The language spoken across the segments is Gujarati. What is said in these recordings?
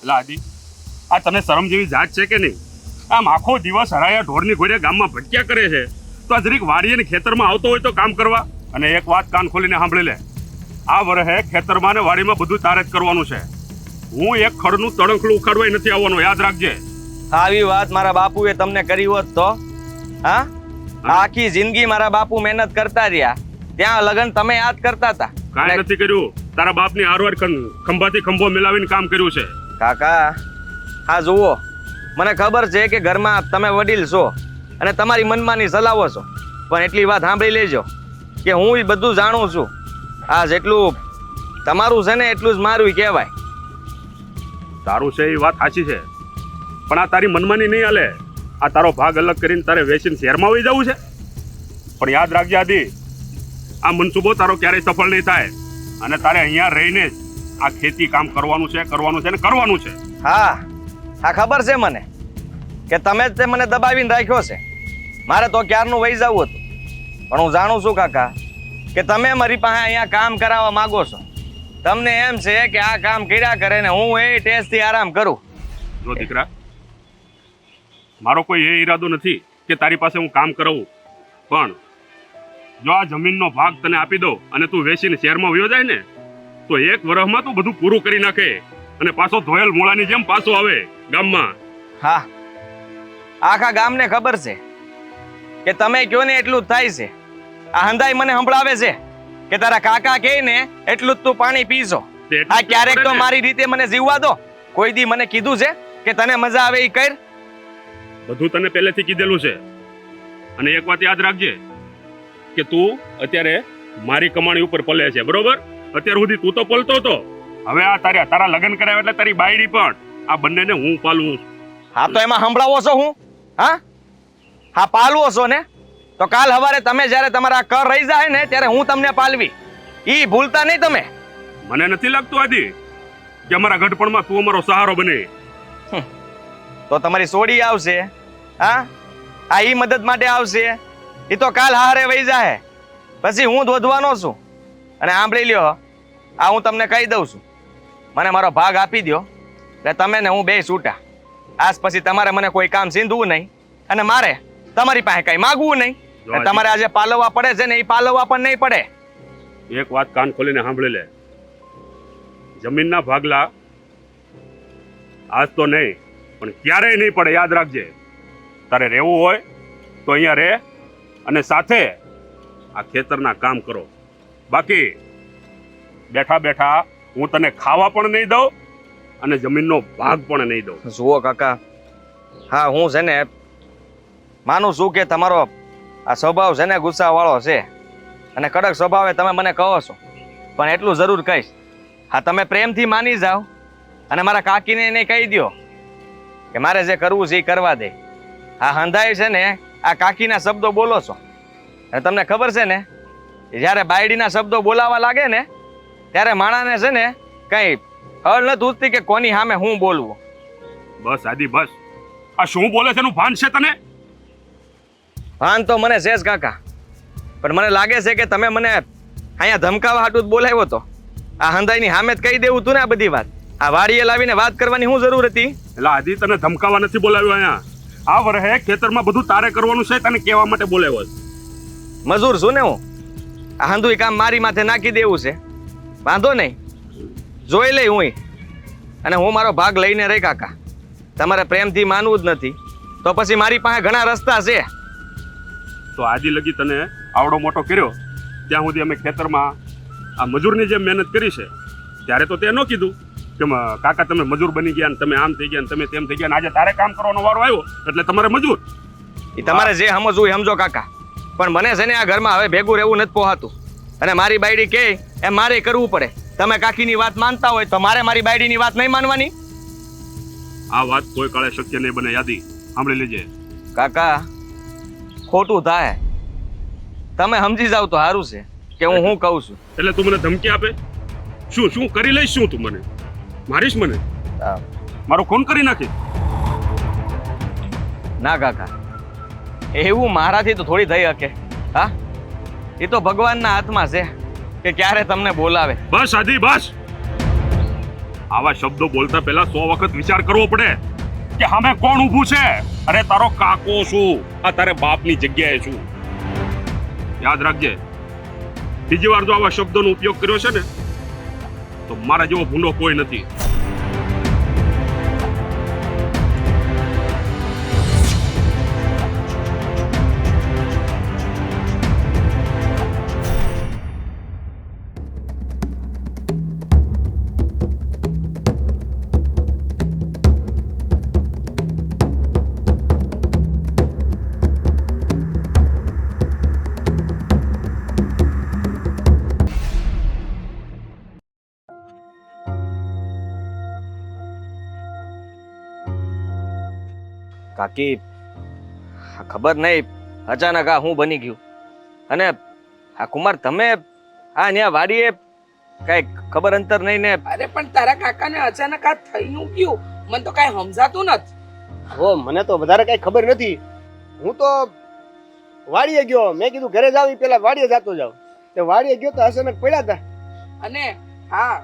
એટલે આદિ, આ તને શરમ જેવી જાત છે કે નહીં? આમ આખો દિવસ હરાયા ઢોરની ઘોડે ગામમાં ભટક્યા કરે છે, તો આ જરીક વાડીએ ને ખેતરમાં આવતો હોય તો કામ કરવા. અને એક વાત કાન ખોલીને સાંભળી લે, આ વરહે ખેતરમાં ને વાડીમાં બધું તારે જ કરવાનું છે. હું એક ખડનું તણખલું ઉખાડવાય નથી આવવાનું, યાદ રાખજે. આવી વાત મારા બાપુએ તમને કરી હોત તો? હા, આખી જિંદગી મારા બાપુ મહેનત કરતા રહ્યા, ત્યાં લગન તમે યાદ કરતા હતા. કાંઈ નથી કર્યું, તારા બાપની હારવાર ખંભાથી ખંભો મિલાવીને કામ કર્યું છે. કાકા, હા જુઓ, મને ખબર છે કે ઘરમાં તમે વડીલ છો અને તમારી મનમાની ચલાવો છો, પણ એટલી વાત સાંભળી લેજો કે હું બધું જાણું છું. આ જેટલું તમારું છે ને એટલું જ મારું કહેવાય. તારું છે એ વાત સાચી છે, પણ આ તારી મનમાની નહીં હાલે. આ તારો ભાગ અલગ કરીને તારે વેચીને શહેરમાં વહી જવું છે. પણ યાદ રાખજે આદિ, આ મનસૂબો તારો ક્યારેય સફળ નહીં થાય, અને તારે અહીંયા રહીને જ આ ખેતી કામ કરવાનું છે ને કરવાનું છે. હા હા, ખબર છે મને કે તમે જ તે મને દબાવીને રાખ્યો છે. મારે તો ક્યારનું વહી જવું હતું, પણ હું જાણું છું કાકા કે તમે મારી પાસે અહીંયા કામ કરાવવા માંગો છો. તમને એમ છે કે આ કામ કર્યા કરે ને હું એ ટેસ્ટથી આરામ કરું. જો દીકરા, મારો કોઈ એ ઈરાદો નથી કે તારી પાસે હું કામ કરાવું, પણ જો આ જમીનનો ભાગ તને આપી દો અને તું વેચીને શહેરમાં વયો જાય ને, તો એક વર્ષમાં તું બધું પૂરું કરી નાખે અને પાછો ધોયેલ મોળાની જેમ પાછો આવે ગામમાં. હા, આખા ગામને ખબર છે કે તમે કયો ને એટલું જ થાય છે. આ હંધાઈ મને સંભળાવે છે કે તારા કાકા કહે ને એટલું જ તું પાણી પીશો. આ ક્યારેક તો મારી રીતે મને જીવવા દો. કોઈ દી મને કીધું છે કે તને મજા આવે એ કર? બધું તને પહેલેથી કીધેલું છે. અને એક વાત યાદ રાખજે કે તું અત્યારે મારી કમાણી ઉપર પલે છે, બરોબર? અત્યાર સુધી તું તો પલતો હતો, હવે આ તારા લગ્ન કરાવ્યા એટલે તારી બાયડી પણ આ બંનેને હું પાલવું. હા, તો એમાં સંભળાવો છો હું? હા, પાલવો છો ને? તો કાલ સવારે તમે જ્યારે તમારા કર રહી જાય ને ત્યારે હું તમને પાલવી. ઈ ભૂલતા નહીં તમે. મને નથી લાગતું આદિ કે અમારા ગઢપણમાં તું અમારો સહારો બને. તો તમારી સોડી આવશે, આ ઈ મદદ માટે આવશે. એ તો કાલ હારે વહી જાય, પછી હું જ વધવાનો છું. અને સાંભળી લ્યો, આ હું તમને કહી દઉં છું, મને મારો ભાગ આપી દો એટલે તમે ને હું બે છૂટા. આજ પછી તમારે મને કોઈ કામ સીંધવું નહીં અને મારે તમારી પાસે કઈ માગવું નહીં. તમારે આજે પાલવવા પડે છે ને એ પાલવવા પણ નહીં પડે. એક વાત કાન ખોલીને સાંભળી લે, જમીનના ભાગલા આજ તો નહીં પણ ક્યારેય નહીં પડે, યાદ રાખજે. તારે રહેવું હોય તો અહીંયા રહે અને સાથે આ ખેતરના કામ કરો. બાકી બેઠા બેઠા હું તને ખાવા પણ નહીં દઉં અને જમીનનો ભાગ પણ નહીં દઉં. જુઓ કાકા, હા હું છે ને માનું છું કે તમારો આ સ્વભાવ છે ને ગુસ્સા વાળો છે અને કડક સ્વભાવે તમે મને કહો છો, પણ એટલું જરૂર કહીશ, હા તમે પ્રેમથી માની જાઓ અને મારા કાકીને એને કહી દો કે મારે જે કરવું છે એ કરવા દે. આ હંધાય છે ને આ કાકીના શબ્દો બોલો છો, અને તમને ખબર છે ને જ્યારે બાયડીના શબ્દો બોલાવા લાગે ને ત્યારે માણાને છે ને કઈ હળ નથી ઉઠતી કે કોની સામે હું બોલવું. બસ આદિ બસ, આ શું બોલે છે એનું ભાન છે તને? ભાન તો મને છે જ કાકા, પણ મને લાગે છે કે તમે મને અહીંયા ધમકાવા હાટું જ બોલાવ્યો હતો. આ હંધાઈની સામે જ કહી દેવું તું ને આ બધી વાત. આ વાડીએ લાવીને વાત કરવાની શું જરૂર હતી? એટલે આદિ તને ધમકાવા નથી બોલાવ્યો અહીંયા. આ વરહે ખેતરમાં બધું તારે કરવાનું છે, તને કહેવા માટે બોલાવ્યો છે. મજૂર છું ને હું, આ હંધુય કામ મારી માથે નાખી દેવું છે, વાંધો નહીં, જોઈ લઈ હું. અને હું મારો ભાગ લઈને રહી કાકા. તમારે પ્રેમથી માનવું જ નથી તો પછી મારી પાસે ઘણા રસ્તા છે. તો આજે લગી તને આવડો મોટો કર્યો ત્યાં સુધી અમે ખેતરમાં આ મજૂરની જેમ મહેનત કરી છે, ત્યારે તો તે ન કીધું કે કાકા તમે મજૂર બની ગયા ને તમે આમ થઈ ગયા ને તમે તેમ થઈ ગયા, આજે તારે કામ કરવાનો વારો આવ્યો એટલે તમારે મજૂર. એ તમારે જે સમજવું એ સમજો કાકા, પણ મને છે ને આ ઘરમાં હવે ભેગું રહેવું નથી પોહાતું. અને મારી બાયડી કહે એમ મારે કરવું પડે. તમે કાકીની વાત માનતા હોય તો મારે મારી બાયડીની વાત નહીં માનવાની. આ વાત કોઈ કાળે શક્ય નહીં બને યાદી, સાંભળી લેજે. કાકા ખોટું થાય તમે સમજી જાવ તો સારું છે કે હું શું કહું છું. એટલે તું મને ધમકી આપે? શું શું કરી લઈશ? શું તું મને મારીશ? મને મારો ખૂન કરી નાખી? ના કાકા, એવું મારાથી તો થોડી થઈ શકે. હા, એ તો ભગવાનના હાથમાં છે કે ક્યારે તમને બોલાવે. બસ આદિ બસ, આવા શબ્દો બોલતા પહેલા 100 વખત વિચાર કરવો પડે કે સામે કોણ ઊભું છે. અરે તારો કાકો છું, આ તારે બાપની જગ્યાએ છું. યાદ રાખજે, બીજી વાર જો આવા શબ્દોનો ઉપયોગ કર્યો છે ને તો મારા જેવો ભૂંડો કોઈ નથી. કાકી ખબર નહીં અચાનક આ હું બની ગયું. અને આ કુમાર તમે આ ન્યા વાડીએ કઈ ખબર અંતર નહીં ને. અરે પણ તારા કાકાને અચાનક આ થયું ગયું, મને તો કઈ સમજાતું નથી. હો મને તો વધારે કઈ ખબર નથી. હું તો વાડીએ ગયો, મેં કીધું ઘરે જાવ ઈ પેલા વાડીએ જતો જાવ. તે વાડીએ ગયો તો અચાનક પડ્યા હતા. અને હા,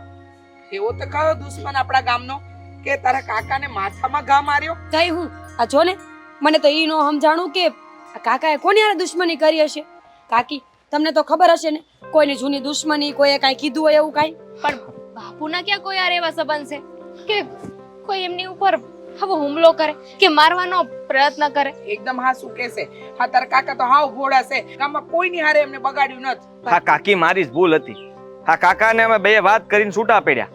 એવો તો કયો દુશ્મન આપણા ગામનો કે તારા કાકાને માથામાં ઘા માર્યો? કઈ હું આ જો ને, મને તો ઈ નો સમજાણું કે આ કાકાએ કોની હારે દુશ્મની કરી હશે. કાકી તમને તો ખબર હશે ને, કોઈની જૂની દુશ્મની, કોઈએ કાંઈ કીધું હોય એવું કાંઈ? પણ બાપુના ક્યાં કોઈ યાર એવા સંબંધ છે કે કોઈ એમની ઉપર હવે હુમલો કરે કે મારવાનો પ્રયત્ન કરે? એકદમ હા શું કહેશે? હા તારા કાકા તો હાવ ભોળા છે, ગામમાં કોઈની હારે એમને બગાડ્યું નથી. હા કાકી મારી જ ભૂલ હતી. હા કાકાને અમે બે વાત કરીને છૂટા પડ્યા.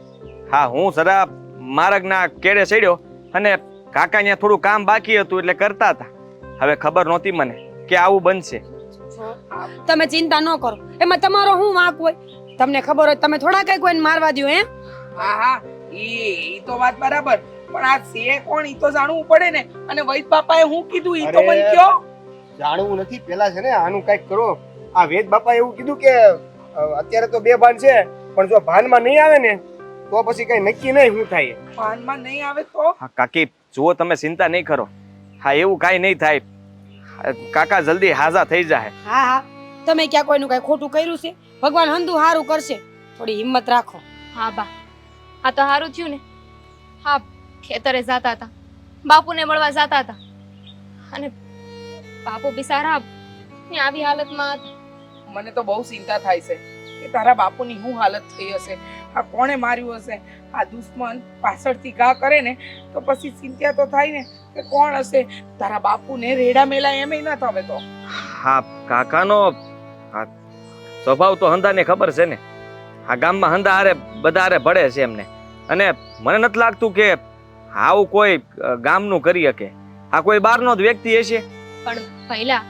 હા હું જરા માર્ગના કેડે ચડ્યો અને કાકા ત્યાં થોડું કામ બાકી હતું એટલે કરતા હતા. હવે ખબર નહોતી મને કે આવું બનશે. તમે ચિંતા ન કરો, એમાં તમારો શું વાંક હોય? તમને ખબર હોય તમે થોડા કઈ કોઈને મારવા દ્યો હે? હા હા, ઈ તો વાત બરાબર, પણ આ છે કોણ ઈ તો જાણવું પડે ને. અને વૈદ બાપાએ હું કીધું ઈ તો મને કયો. જાણવું નથી, પેલા છે ને આનું કઈક કરો. આ વેદ બાપા એવું કીધું કે અત્યારે તો બે ભાન છે, પણ જો ભાનમાં નહીં આવે ને તો પછી કઈ નક્કી નહીં શું થાય. ભાનમાં નહીં આવે તો? હા કાકી જુઓ તમે ચિંતા નહીં કરો. હા એવું કાંઈ નહીં થાય. કાકા જલ્દી હાજા થઈ જાય. હા હા, તમે ક્યાં કોઈનું કઈ ખોટું કર્યું છે? ભગવાન હંધુ હારું કરશે, થોડી હિંમત રાખો. હા બા, આ તો સારું થયું ને. હા ખેતરે જાતા હતા, બાપુને મળવા જાતા હતા અને બાપુ બિચારા ને આવી હાલતમાં હતા. મને તો બહુ ચિંતા થાય છે કે તારા બાપુની શું હાલત થઈ હશે. આ કોણે માર્યું હશે? આ દુશ્મન પાછળથી ઘા કરે ને તો પછી ચિંતા તો થાય ને કે કોણ હશે. તારા બાપુને રેડા મેલા એમ ન થવે તો. હા કાકાનો સ્વભાવ તો હંધાને ખબર છે ને. આ ગામમાં હંધા હારે બધા હારે ભળે છે એમને. અને મને નથી લાગતું કે આવું કોઈ ગામનું કરી શકે. આ કોઈ બહારનો જ વ્યક્તિ હશે. પણ પહેલા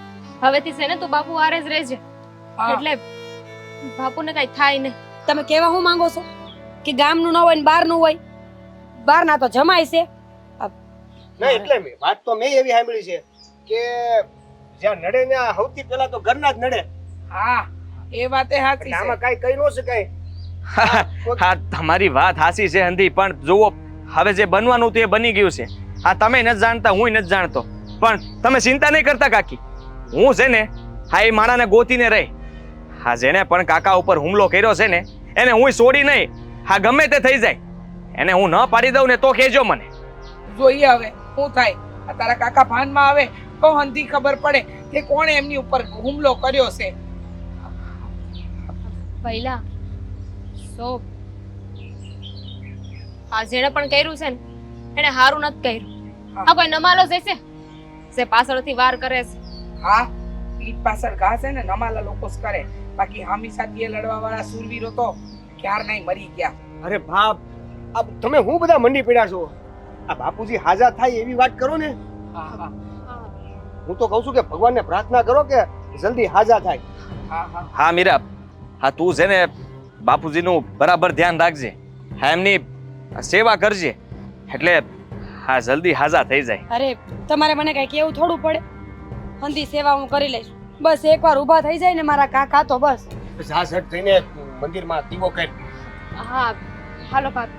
હવેથી છે ને તું બાપુ હારે જ રહેજે, એટલે બાપુને કઈ થાય નહીં. તમે કેવા હું માંગો છો કે ગામનું ન હોય ને બહારનું હોય? બહારના તો જમાય છે. નહીં એટલે વાત તો મેં એવી સાંભળી છે કે જ્યાં નડે ને સૌથી પહેલા તો ઘરના જ નડે. હા એ વાતે સાચી એટલે આમાં છે. કઈ કહી ન શકાય. હા તમારી વાત હાસી છે હંધી, પણ જુઓ હવે જે બનવાનું હતું એ બની ગયું છે. હા તમે નથી જાણતા, હું નથી જાણતો, પણ તમે ચિંતા નહીં કરતા કાકી. હું છે ને હા એ માણાને ગોતીને રહી. હા જેને પણ કાકા ઉપર હુમલો કર્યો છે ને એને હું છોડી નહીં. હા ગમે તે થઈ જાય, એને હું ન પાડી દઉં ને તો કહેજો મને. જોઈએ હવે શું થાય. આ તારા કાકા ભાનમાં આવે તો હંધી ખબર પડે કે કોણે એમની ઉપર હુમલો કર્યો છે. પહેલા સો આ જેણે પણ કર્યું છે ને એને હારું નથી કર્યું. આ કોઈ નમાલો જ છે જે પાછળથી વાર કરે છે. હા, પીઠ પાછળ ઘા છે ને નમાલા લોકો જ કરે, બાકી હામી સાથે લડવા વાળા સુરવીરો તો ક્યાર નહીં મરી ગયા. અરે બાપ, આ તમે હું બધા મંડી પડ્યા છો? આ બાપુજી હાજા થાય એવી વાત કરો ને. હા હા હું તો કહું છું કે ભગવાનને પ્રાર્થના કરો કે જલ્દી હાજા થાય. હા હા હા મીરા, હા તું છે ને બાપુજીનું બરાબર ધ્યાન રાખજે. હા એમની સેવા કરજે, એટલે હા જલ્દી હાજા થઈ જાય. અરે તમારે મને કઈ કેવું થોડું પડે? હંધી સેવા હું કરી લઈશ. બસ એકવાર ઊભા થઈ જાય ને મારા કાકા તો બસ. ઝાઝટ થઈને મંદિરમાં દીવો કરી. હા હાલો બાપ.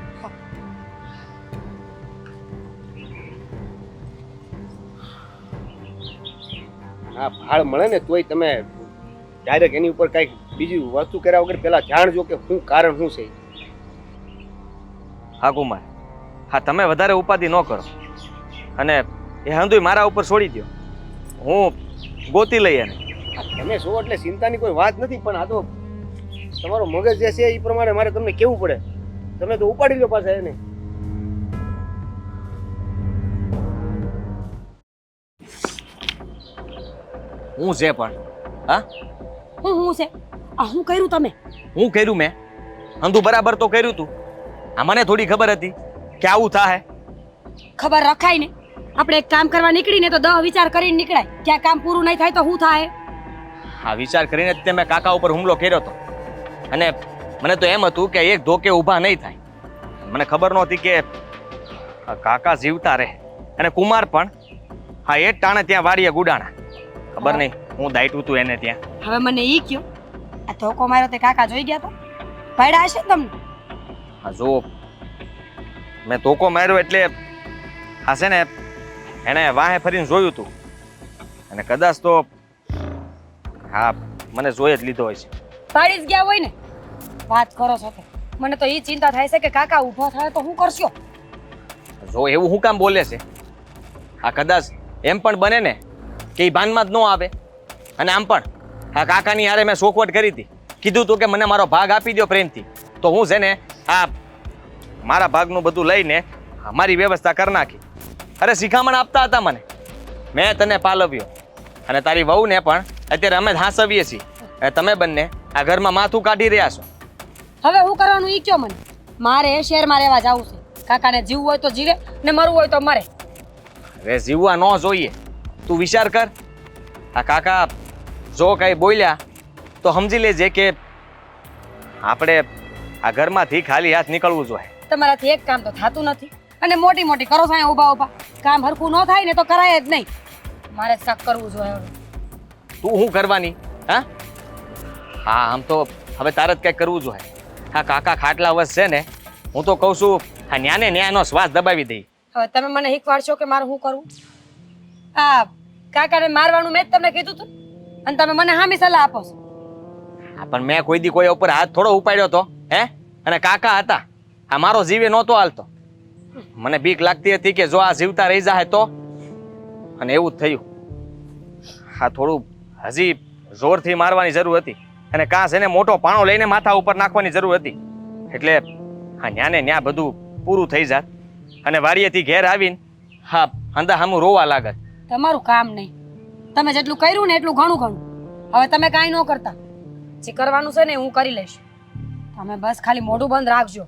હા ભાળ મળે ને તોય તમે ડાયરેક્ટ એની ઉપર કઈક બીજી વસ્તુ કર્યા વગર પેલા જાણજો કે શું કારણ શું છે. હા કુમાર, હા તમે વધારે ઉપાધિ ન કરો અને એ હંધુય મારા ઉપર છોડી દો. હું ગોતી લઈ એને. તમે છો એટલે ચિંતાની કોઈ વાત નથી, પણ આ તો તમારો મગજ જે છે એ પ્રમાણે મારે તમને કેવું પડે. તમે તો ઉપાડી લો પાછા એને. હું છે પણ હા હું છે આ હું કર્યું તમે? હું કર્યું મેં? હંધુ બરાબર તો કર્યું તું. આ મને થોડી ખબર હતી કે આવું થાય. ખબર રખાય ને. આપણે એક કામ કરવા નીકળીને તો 10 વિચાર કરીને નીકળાય કે આ કામ પૂરું નહીં થાય તો શું થાય. આ વિચાર કરીને જ તે મેં કાકા ઉપર હુમલો કર્યો હતો અને મને તો એમ હતું કે એક ધોકે ઊભા નહીં થાય. મને ખબર નહોતી કે આ કાકા જીવતા રહે અને કુમાર પણ હા એ જ ટાણે ત્યાં વાડીએ ગુડાણા. ખબર નહીં હું દાયટું તું એને ત્યાં. હવે મને ઈ કયો, આ ધોકો માર્યો તે કાકા જોઈ ગયા તો ભાડ્યા હશે ને તમને? હા જો મેં ધોકો માર્યો એટલે હા છે ને એણે વાહે ફરીને જોયું તું અને કદાચ તો હા મને જોઈ જ લીધો હોય છે. ભાડી જ ગયા હોય ને. વાત કરો છો તો મને તો ઈ ચિંતા થાય છે કે કાકા ઊભો થાય તો શું કરશો? જો એવું હું કામ બોલે છે? આ કદાચ એમ પણ બને ને કે એ ભાનમાં જ ન આવે. અને આમ પણ આ કાકાની હારે મેં શોખવટ કરી હતી, કીધું તું કે મને મારો ભાગ આપી દો પ્રેમથી, તો હું છે ને આ મારા ભાગનું બધું લઈને મારી વ્યવસ્થા કરી નાખી. અરે શિખામણ આપતા હતા મને. મેં તને પાલવ્યો અને તારી વહુને પણ અત્યારે અમે જ હાંસવીએ છીએ. અને તમે બંને આ ઘરમાં માથું કાઢી રહ્યા છો. હવે હું કરવાનું ઈ કયો મને. મારે શહેરમાં રહેવા જવું છે. કાકાને જીવવું હોય તો જીવે ને મરવું હોય તો મરે. હવે જીવવા ન જોઈએ. તું વિચાર કર. આ કાકા જો કઈ બોલ્યા તો સમજી લેજે કે આપણે આ ઘરમાંથી ખાલી હાથ નીકળવું જોઈએ. તમારાથી એક કામ તો થતું નથી અને મોટી મોટી કરો છો અહીંયા ઊભા ઊભા. કામ હરખું ન થાય ને તો કરાય જ નહીં. મારે જ કાંક કરવું જોઈએ હવે. તું શું કરવાની? હા હા આમ તો હવે તારે જ કંઈક કરવું જોઈએ. હા કાકા ખાટલા વસ છે ને, હું તો કહું છું આ ન્યાને ન્યાનો શ્વાસ દબાવી દઈ. હવે તમે મને શીખવાડશો કે મારે શું કરવું? આ કાકાને મારવાનું મેં જ તમને કીધું હતું અને તમે મને હામી સલાહ આપો છો. હા પણ મેં કોઈ દી કોઈ ઉપર હાથ થોડો ઉપાડ્યો તો હે? અને કાકા હતા, આ મારો જીવે નહોતો હાલતો. મને બીક લાગતી હતી કે જો આ જીવતા રહી જાય તો, અને એવું જ થયું. હા થોડું હજી જોરથી મારવાની જરૂર હતી અને કાં છે ને મોટો પાણો લઈને માથા ઉપર નાખવાની જરૂર હતી. એટલે હા ન્યાને ન્યા બધું પૂરું થઈ જાત અને વાડીએથી ઘેર આવીને હા અંદા હામું રોવા લાગત. તમારું કામ નહીં. તમે જેટલું કર્યું ને એટલું ઘણું ઘણું. હવે તમે કાંઈ ન કરતા. જે કરવાનું છે ને હું કરી લઈશ. તમે બસ ખાલી મોઢું બંધ રાખજો.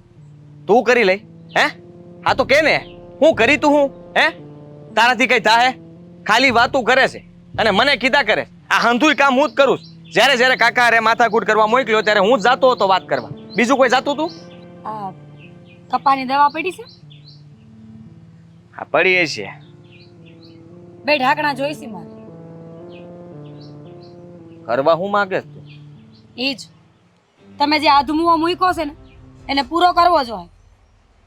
તું કરી લઈ હે? હા તો કે ને હું કરી તું હું હે? તારાથી કઈ થાય? ખાલી વાતું કરે છે અને મને કીધા કરે. આ હંધુય કામ હું જ કરું છું. જ્યારે જ્યારે કાકા રે માથાકૂટ કરવા મોકલ્યો ત્યારે હું જ જાતો હતો વાત કરવા. બીજું કોઈ જાતું તું? આ કપાની દવા પડી છે? હા પડી છે. 2 ઢાંકણા જોઈશે મારે. કરવા હું માગે તું? એ જ તમે જે આધમુઓ મૂક્યો છે ને એને પૂરો કરવો જોઈએ.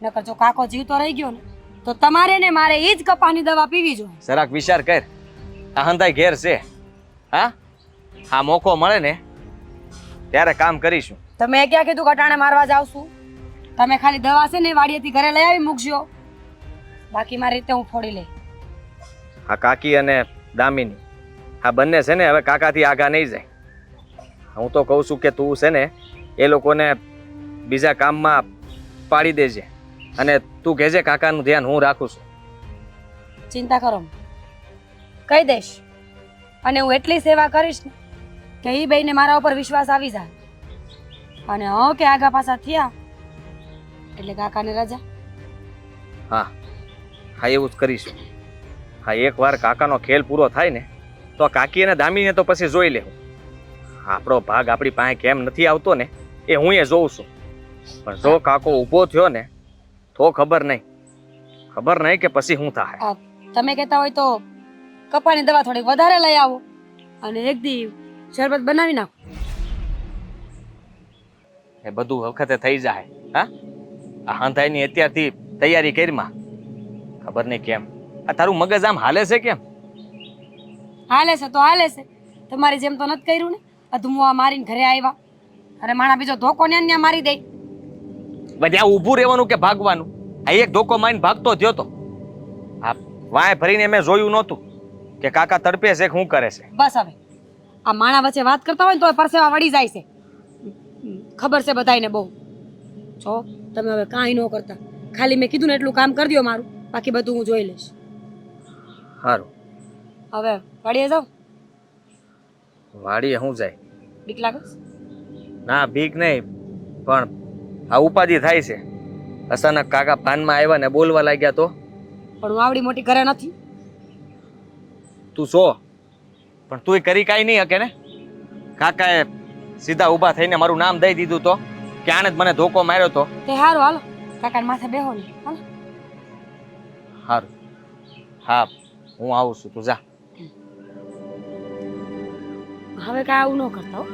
નકર જો કાકો જીવતો રહી ગયો ને તો તમારે ને મારે એ જ કપાની દવા પીવી જોઈએ. જરાક વિચાર કર. આ હંધાઈ ઘેર છે. હા હા મોકો મળે ને ત્યારે કામ કરીશું. તમે ક્યાં કીધું કટાણે મારવા જાવ છું? તમે ખાલી દવા છે ને વાડીએથી ઘરે લઈ આવી મૂકજો. બાકી મારી રીતે હું ફોડી લઈ. આ કાકી અને દામિની આ બંને છે ને હવે કાકાથી આગા નહીં જાય. હું તો કહું છું કે તું છે ને એ લોકોને બીજા કામમાં પાડી દેજે અને તું કહેજે કાકાનું ધ્યાન હું રાખું છું. ચિંતા કરો માં. કહી દઈશ અને હું એટલી સેવા કરીશ ને કે એ બેયને મારા ઉપર વિશ્વાસ આવી જાય. અને કે આગા પાછા થયા એટલે કાકાને રજા. હા હા એવું જ કરીશું. હા એકવાર કાકાનો ખેલ પૂરો થાય ને તો કાકી અને દામીને તો પછી જોઈ લેવું. આપણો ભાગ આપણી પાસે કેમ નથી આવતો ને એ હું એ જોઉં છું. પણ જો કાકો ઊભો થયો ને તો ખબર નહીં કે પછી શું થાય. તમે કહેતા હોય તો કપાની દવા થોડીક વધારે લઈ આવો અને એક દી શરબત બનાવી નાખો. એ બધું વખતે થઈ જાય. હા આ હાંધાઈની અત્યારથી તૈયારી કરીમાં. ખબર નહીં કેમ આ તારું મગજ આમ હાલે છે કેમ? હાલે છે તો હાલે છે. તમારી જેમ તો નથી કર્યું ને. અધમુઆ મારીને ઘરે આવ્યા અને માણા બીજો ધોકો ને મારી દે. ત્યાં ઊભું રહેવાનું કે ભાગવાનું? આ એક ધોકો મારીને ભાગતો થયો તો. આ વાય ભરીને મેં જોયું નહોતું કે કાકા તડપે છે કે શું કરે છે. બસ હવે આ માણા વચ્ચે વાત કરતા હોય ને તો પરસેવા વળી જાય છે. ખબર છે બધાયને બહુ. જો તમે હવે કાંઈ ન કરતા, ખાલી મેં કીધું ને એટલું કામ કરી દો મારું, બાકી બધું હું જોઈ લઈશ. સારું. હવે વાડીએ જાઓ. વાડીએ શું જાય? બીક લાગે છે? ના બીક નહીં, પણ આ ઉપાધિ થાય છે. અચાનક કાકા પાનમાં આવ્યા ને બોલવા લાગ્યા તો? પણ હું આવડી મોટી ઘરે નથી. તું સો પણ તુંય કરી કાંઈ નહીં શકે ને. કાકાએ સીધા ઊભા થઈને મારું નામ દઈ દીધું તો કે આને જ મને ધોકો માર્યો તો. તે સારું હાલો, કાકાને માથે બેહો ને. હાલો. સારું. હા હું આવું છું, તું જા. હવે કાંઈ આવું ન કરતા હો.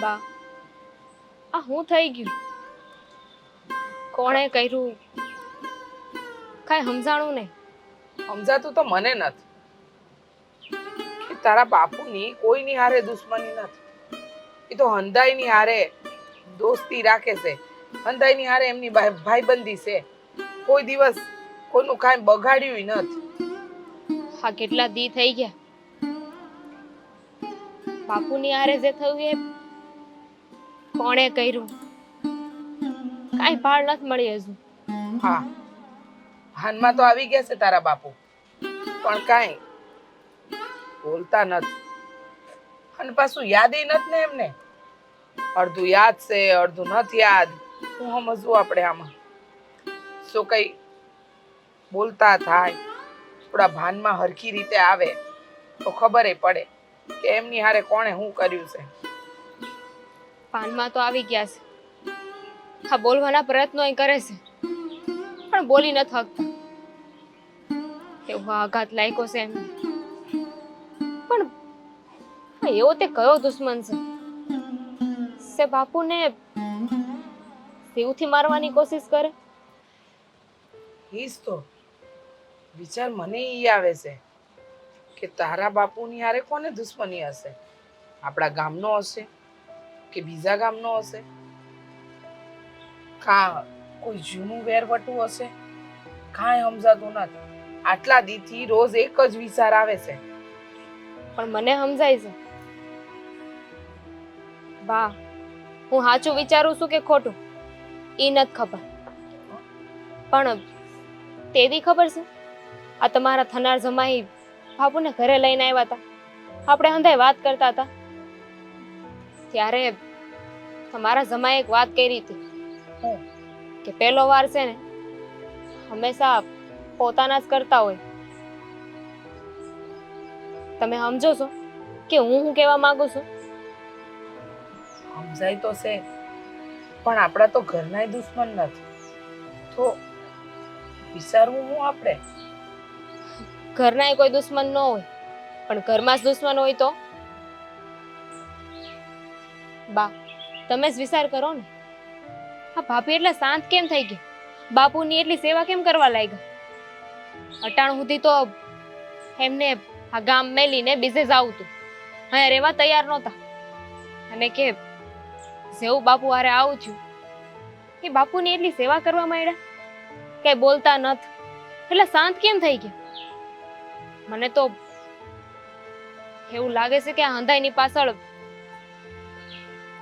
બા આ હું થઈ ગયું? કોણે કર્યું? કાંઈ સમજાણું નહીં. સમજાતું તો મને નથી કે તારા બાપુની કોઈની હારે દુશ્મની નથી. એ તો હંધાઈની હારે દોસ્તી રાખે છે, હંધાઈની હારે એમની ભાઈબંધી છે. કોઈ દિવસ કોઈનું કાંઈ બગાડ્યું નથી. હા કેટલા દી થઈ ગયા. બાપુની હારે જે થયું એ કોણે કર્યું? કાંઈ ભાળ નથી મળી હજુ. હા ભાનમાં તો આવી ગયા છે તારા બાપુ, પણ કાંઈ બોલતા નથી. અને પાછું યાદ નથી ને એમને. અડધું યાદ છે, અડધું નથી યાદ. હું સમજવું આપણે આમાં? શું કઈ બોલતા થાય, થોડા ભાનમાં હરખી રીતે આવે તો ખબર પડે કે એમની હારે કોણે શું કર્યું છે. પાનમાં તો આવી ગયા છે. હા બોલવાના પ્રયત્નો કરે છે પણ બોલી નથી શકતા. એવો આઘાત લાગ્યો છે એમને. પણ એવો તે કયો દુશ્મન છે બાપુને શિવથી મારવાની કોશિશ કરે? ઈજ તો વિચાર મને ઈ આવે છે કે તારા બાપુની હારે કોને દુશ્મની હશે? આપણા ગામનો હશે કે બીજા ગામનો હશે? કા કોઈ જૂનું વેરવટું હશે? કાંઈ સમજાતું નથી. આટલા દીથી રોજ એક જ વિચાર આવે છે. પણ મને સમજાય છે બા, હું સાચું વિચારું છું કે ખોટું ઈ નથી ખબર. પણ તેદી ખબર છે આ તમારા થનાર જમાઈ બાપુને ઘરે લઈને આવ્યા હતા. આપણે હંધાય વાત કરતા હતા ત્યારે તમારા જમાએ એક વાત કરી હતી કે પહેલો વાર છે ને હંમેશા પોતાના જ કરતા હોય. તમે સમજો છો કે હું કહેવા માંગુ છું? સમજાય તો છે, પણ આપણા તો ઘરના દુશ્મન નથી તો વિચારવું હું આપણે? ઘરના કોઈ દુશ્મન ન હોય પણ ઘરમાં જ દુશ્મન હોય તો? બા તમે જ વિચાર કરો ને. આ ભાભી એટલે શાંત કેમ થઈ ગઈ? બાપુની એટલી સેવા કેમ કરવા લાગ્યા? અટાણ સુધી તો એમને આ ગામ મેલીને બીજે જ આવતું, અહીંયા રહેવા તૈયાર નહોતા. અને કે જેવું બાપુ હારે આવું થયું એ બાપુની એટલી સેવા કરવા માંડ્યા, કઈ બોલતા નથી. એટલે શાંત કેમ થઈ ગયા? મને તો એવું લાગે છે કે આ હંધાઈની પાછળ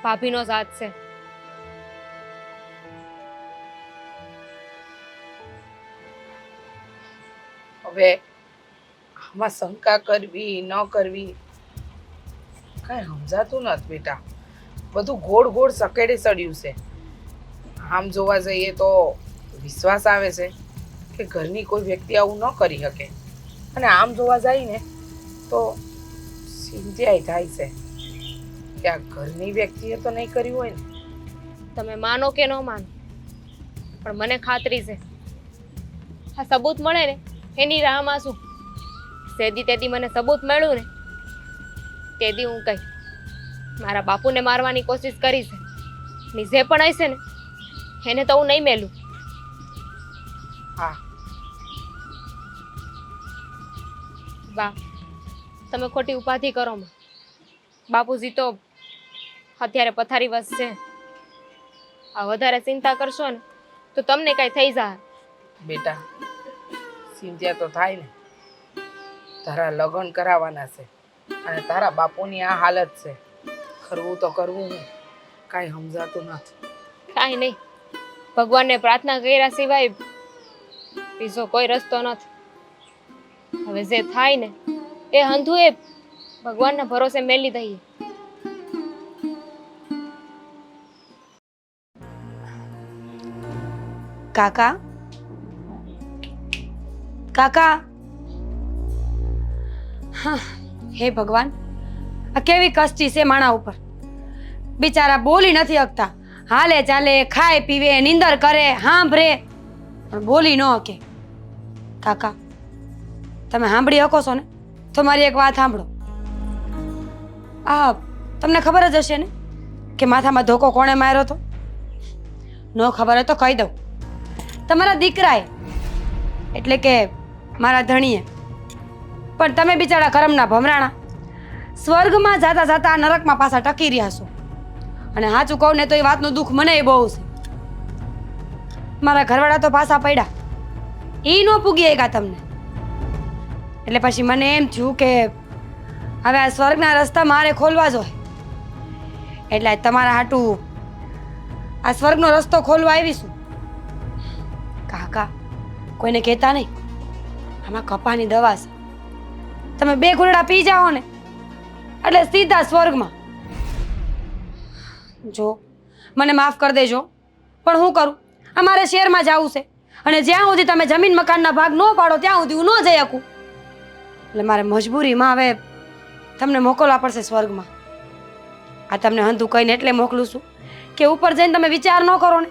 ભાભીનો જ હાથ છે. હવે આમાં શંકા કરવી ન કરવી કાંઈ સમજાતું નથી બેટા. બધું ગોળ ગોળ સકેડે ચડ્યું છે. આમ જોવા જઈએ તો વિશ્વાસ આવે છે કે ઘરની કોઈ વ્યક્તિ આવું ન કરી શકે, અને આમ જોવા જાય ને તો ચિંતા થાય છે કે આ ઘરની વ્યક્તિએ તો નહીં કર્યું હોય ને. તમે માનો કે ન માનો, પણ મને ખાતરી છે આ સબૂત મળે ને એની રાહમાં શું. સેદી તેદી મને સબૂત મળ્યું ને તેદી હું કઈ મારા બાપુને મારવાની કોશિશ કરી છે. ની જે પણ હશે ને એને તો હું નહીં મેલું. હા બા તમે ખોટી ઉપાધિ કરો માં. બાપુજી તો અત્યારે પથારી વસ છે. આ વધારે ચિંતા કરશો ને તો તમને કઈ થઈ જાય. બેટા સિંધ્યા તો થાય ને, તારા લગ્ન કરાવવાના છે અને તારા બાપુની આ હાલત છે. કરવું તો કરવું હું કાંઈ સમજાતું નથી. કાંઈ નહીં, ભગવાનને પ્રાર્થના કર્યા સિવાય બીજો કોઈ રસ્તો નથી. હવે જે થાય ને એ હંધું એ ભગવાનના ભરોસે મેલી દઈએ. કાકા કાકા, હા, હે ભગવાન, આ કેવી કષ્ટી છે માણા ઉપર. બિચારા બોલી નથી શકતા. હાલે ચાલે, ખાય પીવે, નીંદર કરે, સાંભળે, પણ બોલી ન શકે. કાકા, તમે સાંભળી શકો છો ને? તો મારી એક વાત સાંભળો. તમને ખબર જ હશે ને કે માથામાં ધોકો કોણે માર્યો હતો? ન ખબર હોય તો કહી દઉં. તમારા દીકરાએ, એટલે કે મારા ધણીએ. પણ તમે બિચારા કરમના ભમરાણા સ્વર્ગમાં જાતા જાતા નરકમાં પાછા ટકી રહ્યા છો. અને સાચું કહું ને તો એ વાતનું દુઃખ મને બહુ છે. મારા ઘરવાળા તો પાછા પડ્યા, એ ન પૂગી ગયા તમને. એટલે પછી મને એમ થયું કે હવે આ સ્વર્ગના રસ્તા મારે ખોલવા જોઈએ. એટલે તમારા હાટું આ સ્વર્ગનો રસ્તો ખોલવા આવીશું. કાકા, કોઈને કહેતા નહીં, આમાં કપાની દવા છે. તમે 2 ઘૂંટડા પી જાઓ ને એટલે સીધા સ્વર્ગમાં. જો મને માફ કરી દેજો, પણ હું કરું? અમારે શહેરમાં જવું છે અને જ્યાં સુધી તમે જમીન મકાનના ભાગ ન પાડો ત્યાં સુધી હું ન જઈ શકું. એટલે મારે મજબૂરીમાં હવે તમને મોકલવા પડશે સ્વર્ગમાં. આ તમને હંધું કહીને એટલે મોકલું છું કે ઉપર જઈને તમે વિચાર ન કરો ને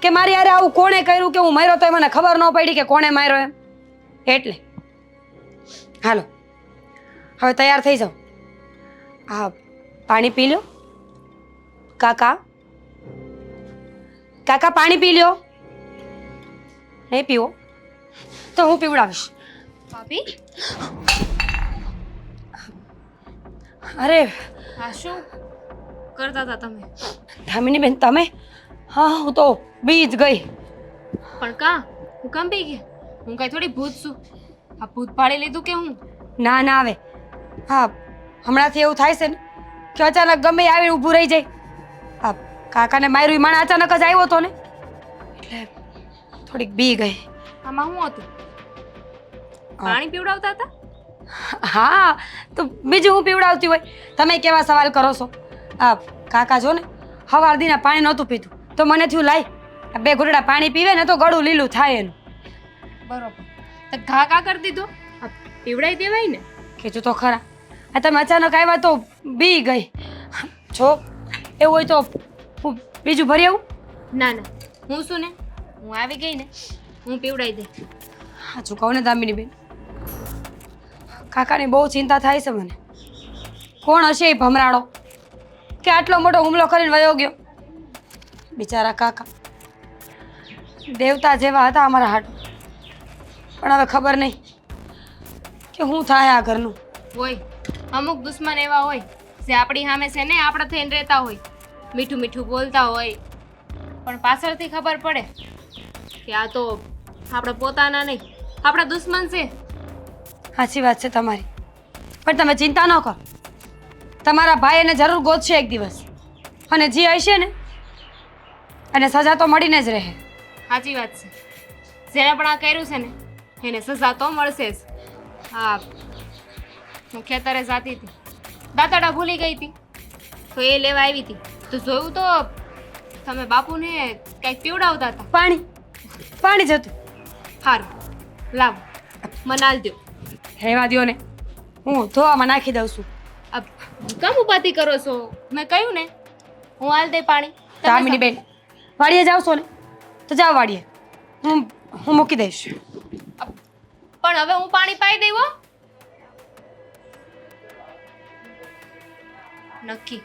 કે મારી યારે આવું કોણે કર્યું, કે હું માર્યો તો મને ખબર ન પડી કે કોણે માર્યો એમ. એટલે હાલો, હવે તૈયાર થઈ જાઓ. હા, પાણી પી લો. કાકા, કાકા, પાણી પી લ્યો. નહીં પીવો તો હું પીવડાવીશ. ભાભી, અરે આ શું કરતા હતા તમે? ધામિની બેન, તમે? હા, હું તો બી જ ગઈ. પણ કા હું કામ પી ગયા? હું કઈ થોડી ભૂત છું? આ ભૂત પાડી લીધું કે હું? ના ના આવે. હા, હમણાંથી એવું થાય છે ને કે અચાનક ગમે એ આવીને ઊભું રહી જાય. હા, કાકાને માર્યું માણા અચાનક જ આવ્યો હતો ને એટલે થોડીક બી ગઈ. આમાં શું હતું? પાણી પીવડાવતા હતા? હા, તો બીજું હું પીવડાવતી હોય? તમે કેવા સવાલ કરો છો? કાકા જો ને સવાર દીના પાણી નહોતું પીતું તો મને થયું લાય 2 ઘૂંટડા પાણી પીવે ને તો ગળું લીલું થાય એનું. બરોબર, તો ઘા કા કરી દીધો? આ પીવડાવી દેવાય ને. કીધું તો ખરા. આ તમે અચાનક આવ્યા તો બી ગઈ. જો એવું હોય તો હું બીજું ભરી આવું? ના ના, હું શું ને, હું આવી ગઈ ને, હું પીવડાવી દે. સાચું કહું ને દામિની બેન, કાકાની બહુ ચિંતા થાય છે મને. કોણ હશે એ ભમરાડો કે આટલો મોટો હુમલો કરીને વયો ગયો? બિચારા કાકા દેવતા જેવા હતા અમારા હાટ. પણ હવે ખબર નહીં કે શું થાય આ ઘરનું. હોય અમુક દુશ્મન એવા હોય જે આપણી સામે છે ને આપણે થઈને રહેતા હોય, મીઠું મીઠું બોલતા હોય, પણ પાછળથી ખબર પડે કે આ તો આપણે પોતાના નહીં, આપણા દુશ્મન છે. સાચી વાત છે તમારી, પણ તમે ચિંતા ન કરો. તમારા ભાઈ એને જરૂર ગોતશે એક દિવસ, અને જે હશે ને એને સજા તો મળીને જ રહે. સાચી વાત છે, જેને પણ આ કર્યું છે ને એને સજા તો મળશે જ. હા, હું ખેતરે જાતી હતી, દાંતડા ભૂલી ગઈ હતી તો એ લેવા આવી હતી, તો જોયું તો તમે બાપુને કંઈક પીવડાવતા હતા. પાણી જતું. સારું, લાવો મને આલ દો. રહેવા દ્યો ને, હું ધોવામાં નાખી દઉં છું. કેમ ઉપાધિ કરો છો? મેં કહ્યું ને હું હાલ દે પાણી. દામિની બેન, વાડીએ જાવ છો ને તો જાઓ વાડીએ, હું મૂકી દઈશ. પણ હવે હું પાણી પાઈ દઈ હો. નક્કી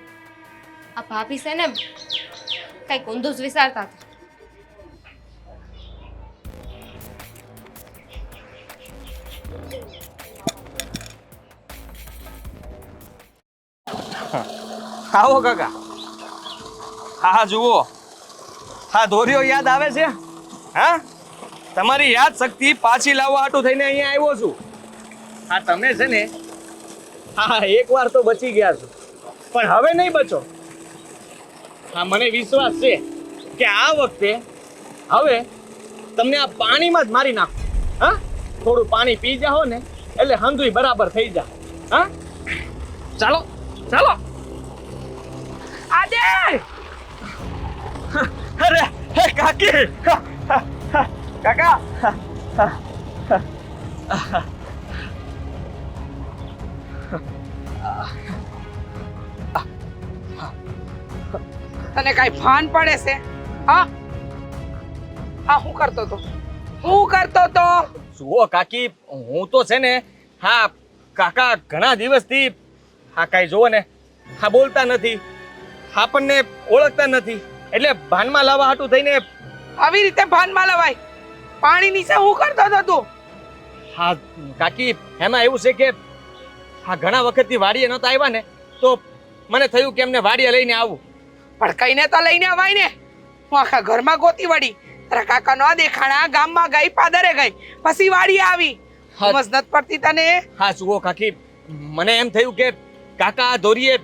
આ ભાભી છે ને કઈક ઊંધું જ વિચારતા હતા. આવો કાકા. હા જુઓ, હા ધોરીઓ યાદ આવે છે? હા, તમારી યાદ શક્તિ પાછી લાવવા હાટું થઈને અહીંયા આવ્યો છું. હા તમે છે ને, હા એકવાર તો બચી ગયા છો, પણ હવે નહીં બચો. હા મને વિશ્વાસ છે કે આ વખતે હવે તમને આ પાણીમાં જ મારી નાખો. હા, થોડું પાણી પી જાઓ ને એટલે હંધુય બરાબર થઈ જાય. હા, ચાલો ચાલો. આદે અરે હે કાકી, કાકા. તને કાઈ ભાન પડે છે? હા હા, હું કરતો તો જુઓ કાકી, હું તો છે ને, હા કાકા ઘણા દિવસથી હા કાંઈ જુઓ ને, હા બોલતા નથી, આપણને ઓળખતા નથી, એટલે ભાનમાં લાવવા હાટું થઈને. આવી રીતે ભાનમાં લવાય? પાણી નીચે હું કરતો હતો તું? હા કાકી, એમાં એવું છે કે હા ઘણા વખતથી વાડીએ નહોતા આવ્યા ને, તો મને થયું કે એમને વાડીએ લઈને આવું. પણ કઈને તો લઈને અવાય ને. હું આખા ઘરમાં ગોતી વળી, તારા કાકા ન દેખાણા, ગામમાં ગઈ, પાદરે ગઈ, પછી વાડીએ આવી. હા. સમજ નથી પડતી તને? હા જુઓ કાકી, મને એમ થયું કે કાકા ધોરીએ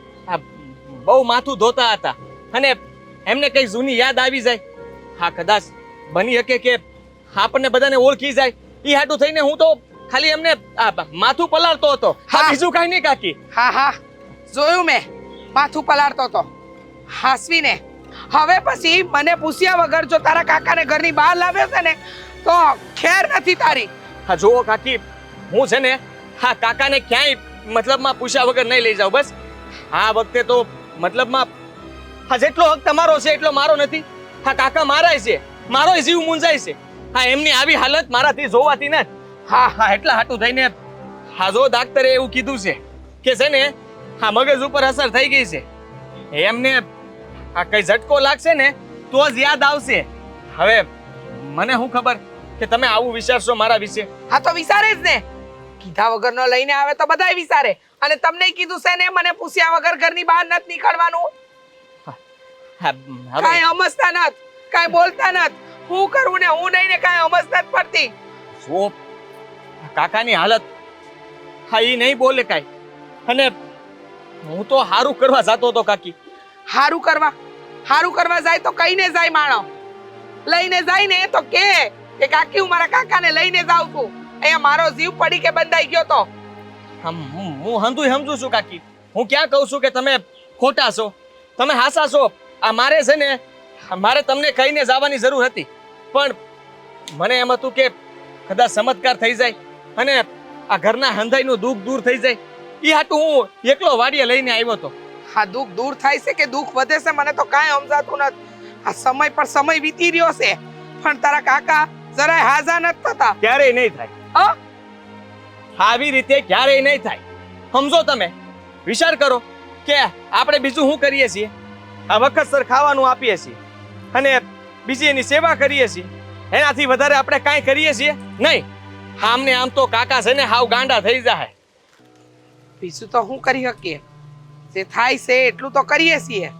બહુ માથું ધોતા હતા અને એમને કઈ જૂની યાદ આવી જાય. હા કદાચ બની શકે કે આપણને બધાને ઓળખી જાય, એ હાટું થઈને હું તો ખાલી એમને માથું પલાળતો હતો. હા હા. બીજું કઈ નહીં કાકી. હા હા, જોયું મેં, માથું પલાળતો તો હાસવીને. હવે પછી મને પૂછ્યા વગર જો તારા કાકાને ઘરની બહાર લાવ્યો છે ને, તો ખેર નથી તારી. હા જુઓ કાકી, હું છે ને હા કાકાને ક્યાંય મતલબમાં પૂછ્યા વગર નહીં લઈ જાઉં. બસ આ વખતે તો મતલબમાં હા જેટલો હક તમારો છે એટલો મારો નથી. હા કાકા મારાય છે, મારોય જીવ મૂંઝાય છે. હા એમની આવી હાલત મારાથી જોવાતી નથી. હા હા, એટલા હાટું થઈને હા જો ડાક્ટરે એવું કીધું છે કે છે ને હા મગજ ઉપર અસર થઈ ગઈ છે. એમને આ કઈ ઝટકો લાગશે ને તો જ યાદ આવશે. હવે મને શું ખબર કે તમે આવું વિચારશો મારા વિશે. હા તો વિચારે જ ને, કીધા વગર નો લઈને આવે તો બધાય વિચારે. અને તમને કીધું છે ને મને પૂછ્યા વગર ઘરની બહાર નથી નીકળવાનું. હા કાંઈ હવે સમજતા નત, કાંઈ બોલતા નત. હું કરું ને હું નહીં ને કાંઈ સમજ નથી પડતી. જો કાકાની હાલત, હા ઈ નહીં બોલે કાંઈ. અને હું તો હારું કરવા જતો હતો કાકી. હારું કરવા જાય તો કઈને જાય માણો? લઈને જાય ને તો કે કાકી હું મારા કાકાને લઈને જાઉં છું, અહીંયા મારો જીવ પડી કે બંધાઈ ગયો તો. હું હંધુય સમજુ છું કાકી. હું ક્યાં કહું છું કે તમે ખોટા છો, તમે હાસા છો. આ મારે છે ને મારે તમને કહીને જવાની જરૂર હતી, પણ મને એમ હતું કે કદાચ ચમત્કાર થઈ જાય અને આ ઘરના હંધાઈનું દુઃખ દૂર થઈ જાય. એ હાટું હું એકલો વાડીએ લઈને આવ્યો હતો. હા, દુઃખ દૂર થાય છે કે દુઃખ વધે છે મને તો કાંઈ સમજાતું નથી. આ સમય પર સમય વીતી રહ્યો છે, પણ તારા કાકા જરાય હાજા નથી થતા. ક્યારેય નહીં થાય. હા? આવી રીતે ક્યારેય નહીં થાય. સમજો તમે, વિચાર કરો કે આપણે બીજું શું કરીએ છીએ? આ વખતસર ખાવાનું આપીએ છીએ અને બીજી એની સેવા કરીએ છીએ. એનાથી વધારે આપણે કાંઈ કરીએ છીએ નહીં. આમને આમ તો કાકા છે ને હાવ ગાંડા થઈ જાય. બીજું તો શું કરી શકીએ? જે થાય છે એટલું તો કરીએ છીએ.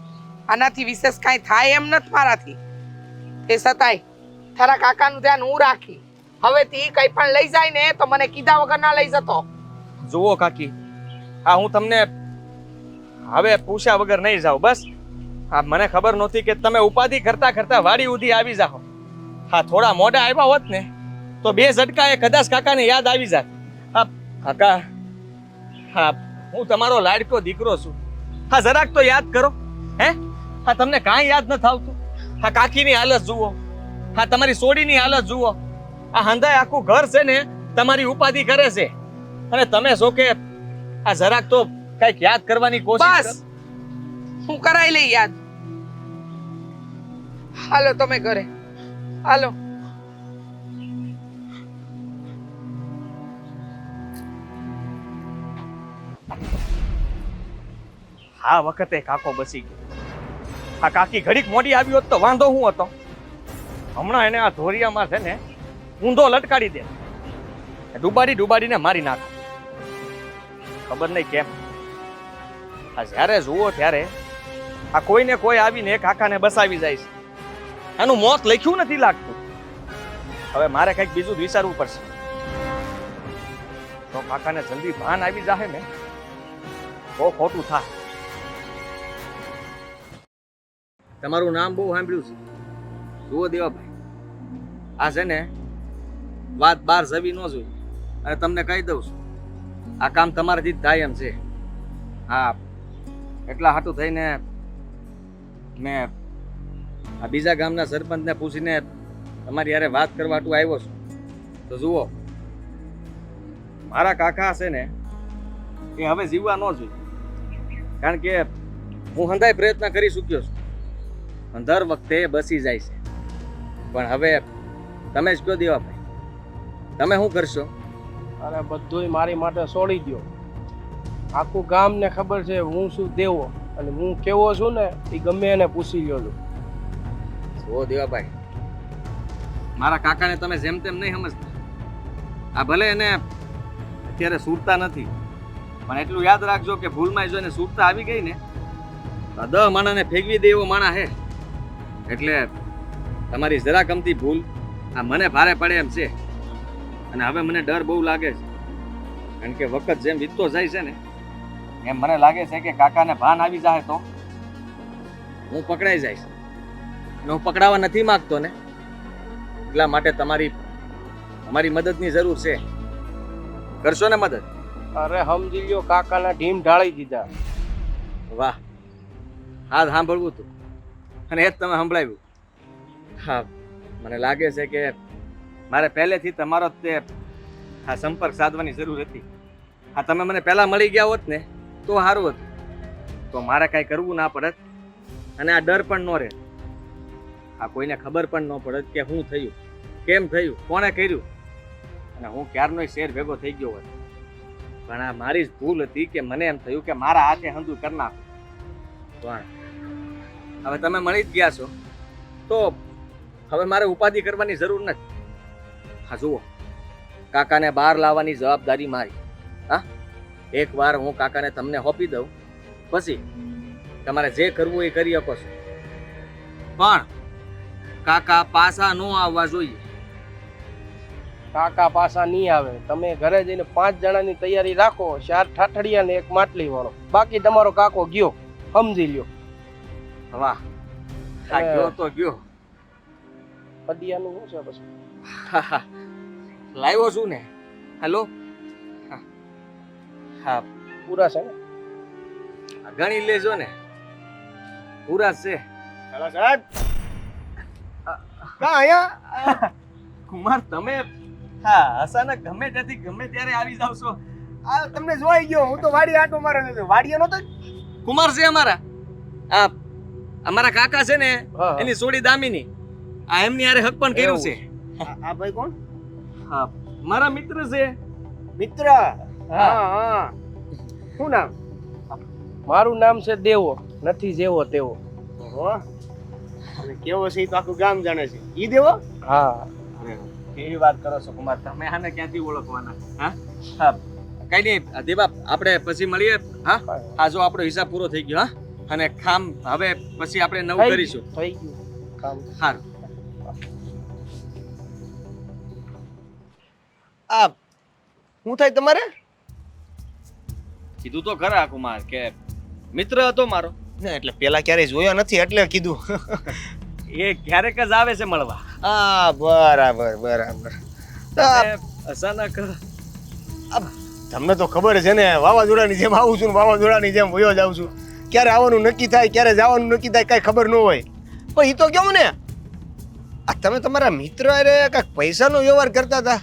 આનાથી વિશેષ કાંઈ થાય એમ નથી મારાથી. એ છતાંય તારા કાકાનું ધ્યાન હું રાખી. હવેથી કંઈ પણ લઈ જાય ને તો મને કીધા વગર ના લઈ જતો. જુઓ કાકી, હા હું તમને હવે પૂછ્યા વગર નહીં જાઉં. બસ હા મને ખબર નહોતી કે તમે ઉપાધિ કરતા કરતા વાડી ઉધી આવી જાઓ. હા થોડા મોડા આવ્યા હોત ને તો બે ઝટકાએ કદાચ કાકાને યાદ આવી જાત. હા કાકા, હા હું તમારો લાડકો દીકરો છું. હા જરાક તો યાદ કરો. હે હા તમને કાંઈ યાદ નથી આવતું? હા કાકીની હાલત જુઓ, હા તમારી સોડીની હાલત જુઓ. આ હંધાય આખું ઘર છે ને તમારી ઉપાધિ કરે છે અને તમે જો કે આ જરાક તો કઈક યાદ કરવાની કોશિશ બસ હું કરાઈ લઈ યાદ. હાલો તમે ઘરે હાલો. આ વખતે કાકો બસી ગયો. આ કાકી ઘડીક મોડી આવી હોત તો વાંધો શું હતો? હમણાં એને આ ધોરિયામાં છે ને ઊંધો લટકાડી દે, ડૂબાડીને મારી નાખે. ખબર નહીં કેમ આ જ્યારે જુઓ ત્યારે આ કોઈને કોઈ આવીને કાકાને બસાવી જાય છે. આનું મોત લખ્યું નથી લાગતું. હવે મારે કંઈક બીજું જ વિચારવું પડશે. તો કાકાને જલ્દી ભાન આવી જાય ને બહુ ખોટું થાય. તમારું નામ બહુ સાંભળ્યું છે. જુઓ દેવાભાઈ, આ છે ને વાત બાર જવી ન જોઈ. અને તમને કહી દઉં છું, આ કામ તમારાથી જ થાય એમ છે. હા, એટલા હાટું થઈને મેં આ બીજા ગામના સરપંચને પૂછીને તમારી યારે વાત કરવા હાટું આવ્યો છું. તો જુઓ, મારા કાકા છે ને એ હવે જીવવા ન જોઈએ. કારણ કે હું હંધાય પ્રયત્ન કરી ચૂક્યો છું, પણ દર વખતે એ બસી જાય છે. પણ હવે તમે જ કહો દેવાભાઈ, તમે શું કરશો? અરે બધુંય મારી માટે છોડી દો. આખું ગામને ખબર છે હું શું દેવો અને હું કેવો છું ને એ ગમે એને પૂછી લ્યો છું. જુઓ દેવાભાઈ, મારા કાકાને તમે જેમ તેમ નહીં સમજતા. આ ભલે એને અત્યારે સુરતા નથી, પણ એટલું યાદ રાખજો કે ભૂલમાં જો એને સુરતા આવી ગઈ ને તો 10 માણાને ફેંકવી દે એવો માણા હે. એટલે તમારી જરા ગમતી ભૂલ આ મને ભારે પડે એમ છે. અને હવે મને ડર બહુ લાગે છે, કારણ કે વખત જેમ વીતતો જાય છે ને એમ મને લાગે છે કે કાકાને ભાન આવી જાય તો હું પકડાઈ જઈશ. અને હું પકડાવા નથી માંગતો ને, એટલા માટે તમારી મદદની જરૂર છે. કરશો ને મદદ? અરે સમજી લ્યો, કાકાના ઢીમ ઢાળી દીધા. વાહ, હા સાંભળવું હતું અને એ જ તમે સંભળાવ્યું. હા, મને લાગે છે કે મારે પહેલેથી તમારો તે આ સંપર્ક સાધવાની જરૂર હતી. હા, તમે મને પહેલા મળી ગયા હોત ને તો સારું હતું. તો મારે કાંઈ કરવું ના પડત અને આ ડર પણ ન રહે. આ કોઈને ખબર પણ ન પડત કે શું થયું, કેમ થયું, કોણે કર્યું. અને હું ક્યારનોય શેર ભેગો થઈ ગયો હોત. પણ આ મારી જ ભૂલ હતી કે મને એમ થયું કે મારા હાથે હંધું કરી નાખું. પણ હવે તમે મળી જ ગયા છો તો હવે મારે ઉપાધિ કરવાની જરૂર નથી. હા જુઓ, કાકાને બહાર લાવવાની જવાબદારી મારી. હા, એકવાર હું કાકાને તમને સોંપી દઉં પછી તમારે જે કરવું એ કરી શકો છો. પણ કાકા પાછા ન આવવા જોઈએ. કાકા પાછા નહીં આવે. તમે ઘરે જઈને 5 જણાની તૈયારી રાખો, 4 ઠાઠડિયા ને 1 માટલી વાળો. બાકી તમારો કાકો ગયો, સમજી લ્યો. વાહ, આ ગયો તો ગયો. પદિયાનું શું છે પછી? લાવ્યો છું ને. હેલો, હા પૂરા છે ને? ગણી લેજો ને, પૂરા છે. ચાલો સાહેબ. કા અહીંયા કુમાર, તમે હા અચાનક ગમે ત્યાંથી ગમે ત્યારે આવી જાવ છો. આ તમને જોઈ ગયો. હું તો વાડી આટો મારે નતો. વાડીએ નતો. કુમાર છે અમારા, આ અમારા કાકા છે ને હા. એની સોડી દામિની. આ એમની હારે હક પણ કર્યું છે. આ ભાઈ કોણ? હા, મારા મિત્ર છે. મિત્ર? હા હા. શું નામ? મારું નામ છે દેવો, નથી જેવો તેવો. ઓહો, અને કેવો છે ઈ તો આખું ગામ જાણે છે. ઈ દેવો? હા, કેવી વાત કરો છો કુમાર, તમે આને ક્યાંથી ઓળખવાના? હા હા, કઈ નહીં દેવા, આપણે પછી મળીએ. હા આ જો આપણો હિસાબ પૂરો થઈ ગયો. હા, અને ખામ હવે પછી આપણે નવું કરીશું. થઈ ગયું કામ. સારું. આ શું થાય તમારે? કીધું તો ખરા કુમાર કે મિત્ર હતો મારો. ના, એટલે પેલા ક્યારેય જોયો નથી એટલે કીધું. એ ક્યારેક જ આવે છે મળવા. હા, બરાબર બરાબર. અને અચાનક તમને તો ખબર છે ને, વાવાઝોડાની જેમ આવું છું ને વાવાઝોડાની જેમ વયો જાઉં છું. ક્યારે આવવાનું નક્કી થાય, ક્યારે જવાનું નક્કી થાય, કાંઈ ખબર ન હોય. પણ એ તો કેવું ને, આ તમે તમારા મિત્ર અરે કાંઈક પૈસાનો વ્યવહાર કરતા હતા.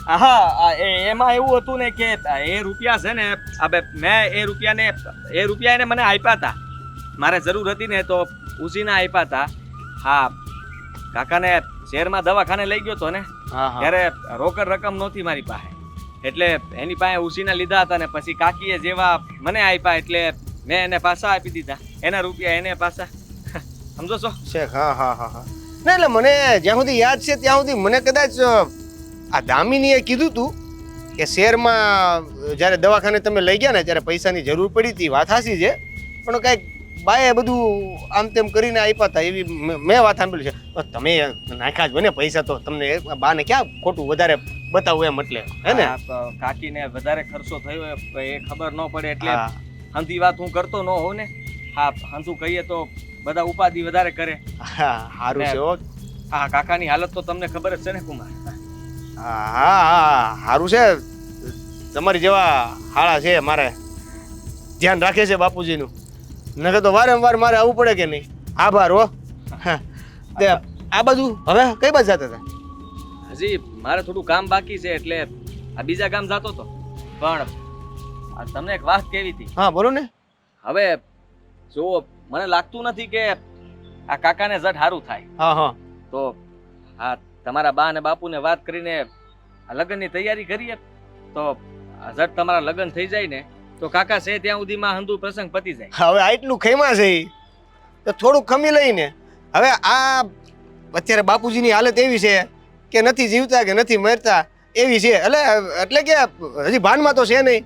હા, એમાં એવું હતું ને કે એ રૂપિયા છે ને, હવે મેં એ રૂપિયા એને મને આપ્યા હતા. મારે જરૂર હતી ને તો ઉસીના આપ્યા હતા. હા, કાકાને શહેરમાં દવાખાને લઈ ગયો હતો ને ત્યારે રોકડ રકમ નહોતી મારી પાસે, એટલે એની પાસે ઉસીના લીધા હતા ને પછી કાકીએ જેવા મને આપ્યા એટલે મેં એને પાછા આપી દીધા. એના રૂપિયા એને પાછા. સમજો છો? શેખ, હા હા હા હા. ના એટલે મને જ્યાં સુધી યાદ છે ત્યાં સુધી મને કદાચ આ દામિનીએ કીધું તું કે શહેરમાં જ્યારે દવાખાને તમે લઈ ગયા ને ત્યારે પૈસાની જરૂર પડી હતી, વાત સાચી છે, પણ કાંઈક બાએ બધું આમ તેમ કરીને આપ્યા હતા એવી મેં વાત સાંભળી છે. તો તમે નાખ્યા જ હોય ને પૈસા, તો તમને બાને ક્યાં ખોટું વધારે બતાવું એમ એટલે હે ને? કાકીને વધારે ખર્ચો થયો એ ખબર ન પડે એટલે હા. હંધી વાત હું કરતો ન હોઉં ને. હા, હંધું કહીએ તો બધા ઉપાધિ વધારે કરે. હા સારું છે હો. હા, કાકાની હાલત તો તમને ખબર જ છે ને કુમાર. હા હા હા સારું છે, તમારી જેવા હાળા છે મારે ધ્યાન રાખે છે બાપુજીનું, નકર તો વારંવાર મારે આવવું પડે કે નહીં. આભાર હો. હા. તે આ બાજુ હવે કઈ બાજુ જતા હતા? હજી મારે થોડું કામ બાકી છે એટલે આ બીજા ગામ જતો હતો. પણ આ તમને એક વાત કેવી હતી. હા બોલો ને. હવે જો મને લાગતું નથી કે આ કાકાને ઝટ સારું થાય. હા હા તો આ તમારા બા અને બાપુને વાત કરીને આ લગ્નની તૈયારી કરીએ તો આ ઝટ તમારા લગ્ન થઈ જાય ને તો કાકા છે ત્યાં સુધીમાં હંધુ પ્રસંગ પતી જાય. હવે આટલું ખેમા છે ઈ, તો થોડુંક ખમી લઈને. હવે આ અત્યારે બાપુજીની હાલત એવી છે કે નથી જીવતા કે નથી મરતા એવી છે, એટલે કે હજી ભાનમાં તો છે નહીં.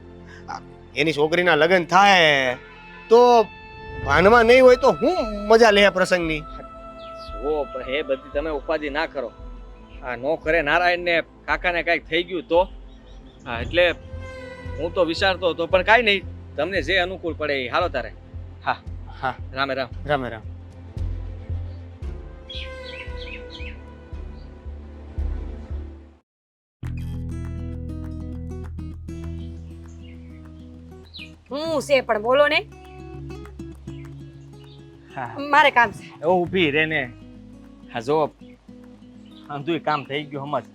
એની છોકરીના લગ્ન થાય તો ભાનમાં નહીં હોય તો હું મજા લે પ્રસંગની. ઓ એ બધી તમે ઉપાધિ ના કરો. આ નો કરે નારાયણને કાકાને કાંઈક થઈ ગયું તો હા એટલે હું તો વિચારતો હતો, પણ કાંઈ નહીં, તમને જે અનુકૂળ પડે એ હાલો તારે. હા હા રામે રામ. રામે રામ. હું છે પણ બોલો ને, હા મારે કામ છે. ઓ ઊભી રે ને. હા જો અંધુય કામ થઈ ગયું સમજ.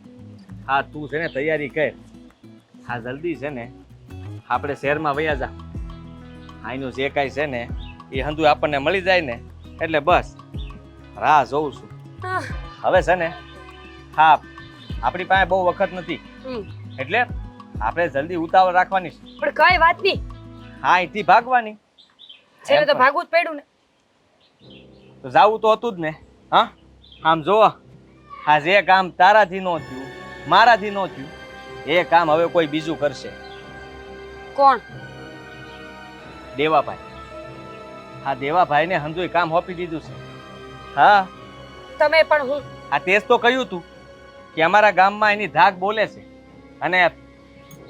હા તું છે ને તૈયારી કર. હા જલ્દી છે ને આપણે શહેરમાં વયા જા. આઈનું જે કાંઈ છે ને એ હંધુ આપણને મળી જાય ને એટલે બસ રાહ જોઉં છું. આહ, હવે છે ને હા આપણી પાસે બહુ વખત નથી હમ. એટલે આપણે જલ્દી ઉતાવળ રાખવાની છે. પણ કઈ વાત નહીં, હા અહીંથી ભાગવાની. છેલ્લે તો ભાગવું જ પડ્યું ને. તો જાવું તો હતું જ ને. હા આમ જો હા જે કામ તારાથી ન થયું મારાથી ન થયું એ કામ હવે કોઈ બીજું કરશે. કોણ? દેવાભાઈ. હા દેવાભાઈને હંધુય કામ સોંપી દીધું છે. હા તમે પણ હું આ તેજ તો કહ્યું તું કે અમારા ગામમાં એની ધાક બોલે છે અને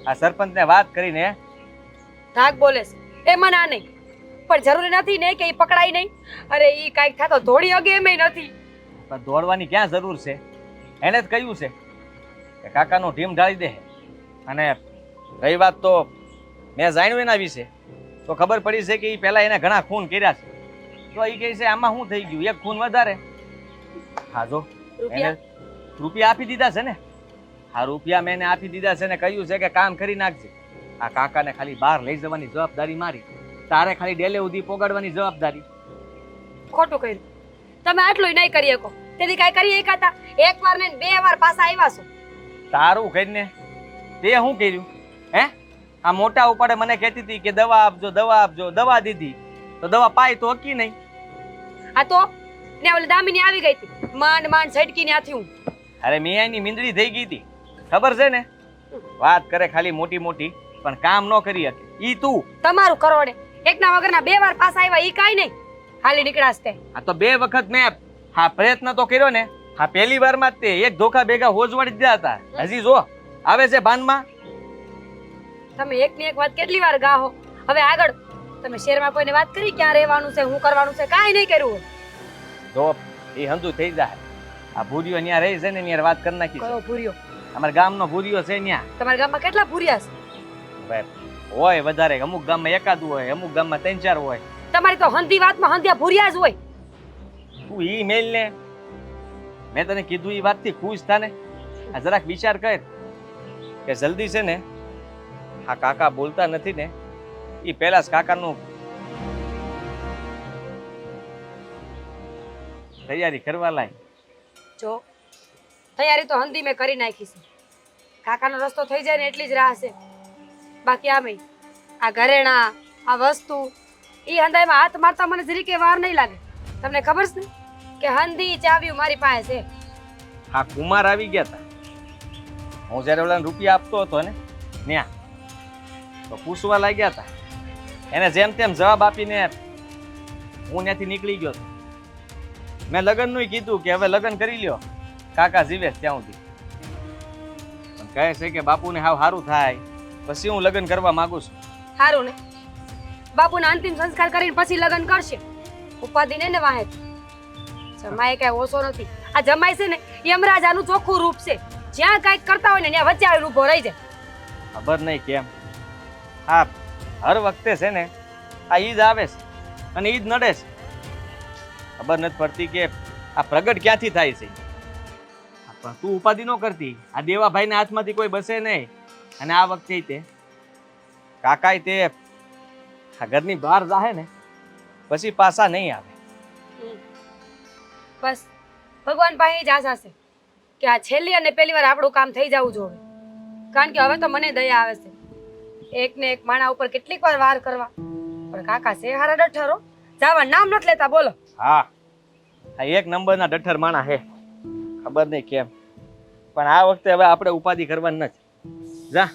આ સરપંચને વાત કરીને ધાક બોલે છે એ મને આ નહીં, પણ જરૂરી નથી ને કે એ પકડાય નહીં. અરે એ કાંઈક થતો ધોડી અગે એમેય નથી. પણ દોડવાની ક્યાં જરૂર છે? એને જ કહ્યું છે કે કાકાનું ઢીમ ઢાળી દે. અને રહી વાત તો મેં જાણ્યું એના વિશે તો ખબર પડી છે કે એ પહેલા એને ઘણા ખૂન કર્યા છે. તો એ કહે છે આમાં શું થઈ ગયું, એક ખૂન વધારે. હા જો એને રૂપિયા આપી દીધા છે ને. હા રૂપિયા મેં એને આપી દીધા છે ને કહ્યું છે કે કામ કરી નાખજે. આ કાકાને ખાલી બહાર લઈ જવાની જવાબદારી મારી, તારે ખાલી ડેલે સુધી પોગાડવાની જવાબદારી. ખોટું કર્યું. તમે આટલું નહીં કરી શકો. તેથી કાંઈ કરી શકાતા? એક વાર ને બે વાર પાછા આવ્યા છો. તારું કરીને તે શું કર્યું હે? આ મોટા ઉપાડે મને કહેતી હતી કે દવા આપજો દવા આપજો, દવા દીધી તો દવા પાઈ તો હકી નહીં. આ તો ને ઓલી દામિની આવી ગઈ હતી, માંડ માંડ ઝટકી ત્યાંથી હું. અરે મિયાની મીંદડી થઈ ગઈ હતી ખબર છે ને. વાત કરે ખાલી મોટી મોટી પણ કામ ન કરી શકે. ઈ તું તમારું કરોડે એકના વગરના બે વાર પાછા આવ્યા ઈ કાંઈ નહીં. હાલી નીકળાશ તે. આ તો 2 વખત મેં હા પ્રયત્ન તો કર્યો ને. હા પહેલી વારમાં જ તે એક ધોકા ભેગા હોજવાડી દીધા હતા. હજી જો આવે છે ભાનમાં. તમે એકની એક વાત કેટલી વાર ગાહો. હવે આગળ તમે શહેરમાં કોઈને વાત કરી ક્યાં રહેવાનું છે, શું કરવાનું છે? કાંઈ નહીં કર્યું. જો એ હંધુ થઈ જાય. આ ભૂરીઓ ત્યાં રહી છે ને ત્યાં વાત કરી નાખી છે. કયો ભૂર્યો? અમારા ગામનો ભૂરીઓ છે ત્યાં. તમારા ગામમાં કેટલા ભૂર્યા છે? હવે હોય વધારે, અમુક ગામમાં એકાદું હોય, અમુક ગામમાં 3-4 હોય. તમારી તો હંધી વાતમાં હંધિયા ભૂર્યા જ હોય. તું ઈ મેલ ને મેં તને કીધું એ વાતથી ખુશ થા ને. આ જરાક વિચાર કર કે જલ્દી છે ને આ કાકા બોલતા નથી ને એ પહેલા જ કાકાનું તૈયારી કરવા લાય. જો તૈયારી તો હંધી મેં કરી નાખી છે. કાકાનો રસ્તો થઈ જાય ને એટલી જ રાહ છે. બાકી આમે આ ઘરેણા આ વસ્તુ એ હંધાઈમાં હાથ મારતા મને જરીકે વાર નહીં લાગે. તમને ખબર છે ને કે હંધી ચાવ્યું મારી પાસે છે. હા કુમાર આવી ગયા હતા. હું જ્યારે ઓલાને રૂપિયા આપતો હતો ને ન્યા તો પૂછવા લાગ્યા હતા. એને જેમ તેમ જવાબ આપીને હું ત્યાંથી નીકળી ગયો હતો. મેં લગ્નનું કીધું કે હવે લગ્ન કરી લ્યો, કાકા જીવે છે ત્યાં સુધી. પણ કહે છે કે બાપુને હાવ સારું થાય પછી હું લગ્ન કરવા માંગુ છું. સારું ને, બાપુના અંતિમ સંસ્કાર કરીને પછી લગ્ન કરશે. ઉપાધિ ને વાહે જમાઈ કઈ ઓછો નથી. આ જમાઈ છે ને યમરાજાનું ચોખ્ખું રૂપ છે. જ્યાં કાંઈક કરતા હોય ને ત્યાં વચ્ચે આવીને ઊભો રહી જાય. ખબર નહીં કેમ હા હર વખતે છે ને આ ઈદ આવે છે અને ઈદ નડે છે. ખબર નથી પડતી કે આ પ્રગટ ક્યાંથી થાય છે. પણ તું ઉપાધિ ન કરતી. આ દેવાભાઈના હાથમાંથી કોઈ બસે નહીં. અને આ વખતે તે કાકાએ તે આ ઘરની બહાર જાહે ને પછી પાછા નહીં આવે. બસ ભગવાન પાસે જ આશા છે કે આ છેલ્લી અને પહેલી વાર આપણું કામ થઈ જવું જોઈએ. કારણ કે હવે તો મને દયા આવે છે. એક ને એક માણા ઉપર કેટલીક વાર કરવા, પણ કાકા છે હારા ડઠરો, જાવા નામ નથી લેતા. બોલો. હા આ એક નંબરના ડઠ્ઠર માણા હે. ખબર નહીં કેમ પણ આ વખતે હવે આપણે ઉપાધિ કરવાની નથી. જા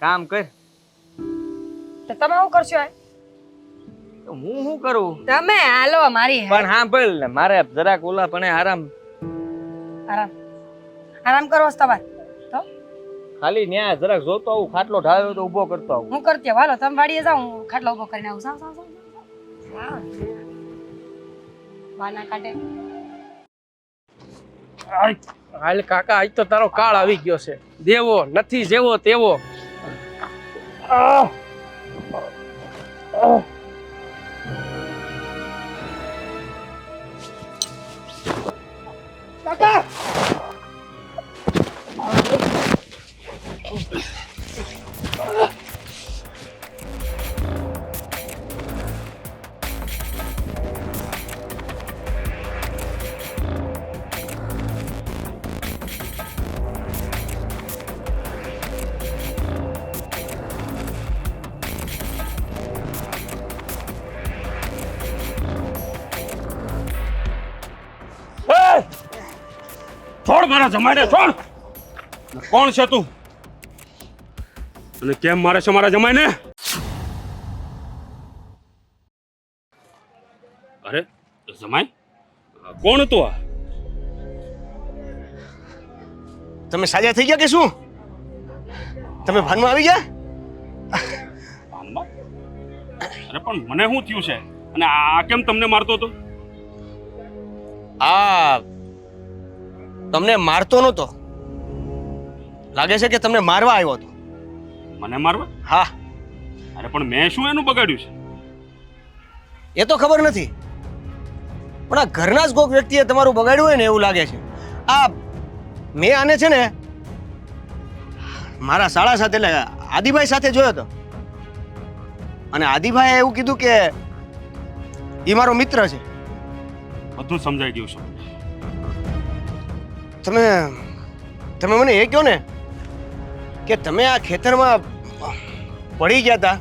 કામ કર. તો તમે શું કરશો? તો હું શું કરું? તમે હાલો મારી પણ હા ભલ ને મારે જરાક ઓલા પણ આરામ આરામ આરામ કરો તમારે તો ખાલી ન્યા જરાક જોતો આવું. ખાટલો ઢાળ્યો તો ઊભો કરતો આવું. હું કરતી હોઉં. હાલો તમે વાડીએ જાઓ, હું ખાટલો ઉભો કરીને આવું. સાવ સાવ સાવ વાના કાઢે. હાલ કાકા, આજ તો તારો કાળ આવી ગયો છે. દેવો નથી જેવો તેવો. કાકા છોડ મારા જમાઈને, છોડ. કોણ છે તું અને કેમ મારે છે મારા જમાઈને? અરે જમાઈ, કોણ હતું આ? તમે સાજા થઈ ગયા કે શું? તમે ભાનમાં આવી ગયા? ભાનમાં? અરે પણ મને શું થયું છે અને આ કેમ તમને મારતો હતો? આ તમને મારતો નહોતો, લાગે છે કે તમને મારવા આવ્યો હતો. મને મારવા? હા. અરે પણ મેં શું એનું બગાડ્યું છે? એ તો ખબર નથી, પણ આ ઘરના જ કોઈક વ્યક્તિએ તમારું બગાડ્યું હોય ને એવું લાગે છે. આ મેં આને છે ને મારા શાળા સાથે એટલે આદિભાઈ સાથે જોયો હતો અને આદિભાઈએ એવું કીધું કે એ મારો મિત્ર છે. બધું સમજાઈ ગયું છે. તમે મને એ કહો ને કે તમે આ ખેતરમાં પડી ગયા હતા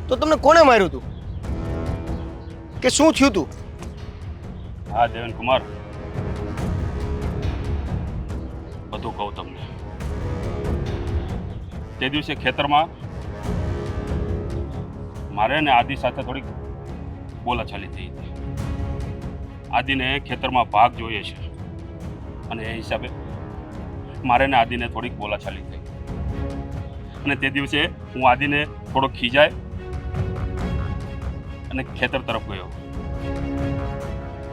તો તમને કોણે માર્યું હતું કે શું થયું હતું? હા દેવન કુમાર, બધું કહું તમને. તે દિવસે ખેતરમાં મારે ને આદિ સાથે થોડીક બોલાચાલી થઈ હતી. આદિને ખેતરમાં ભાગ જોઈએ છે અને એ હિસાબે મારે ને આદિને થોડીક બોલાચાલી થઈ. અને તે દિવસે હું આદિને થોડો ખીજાય અને ખેતર તરફ ગયો.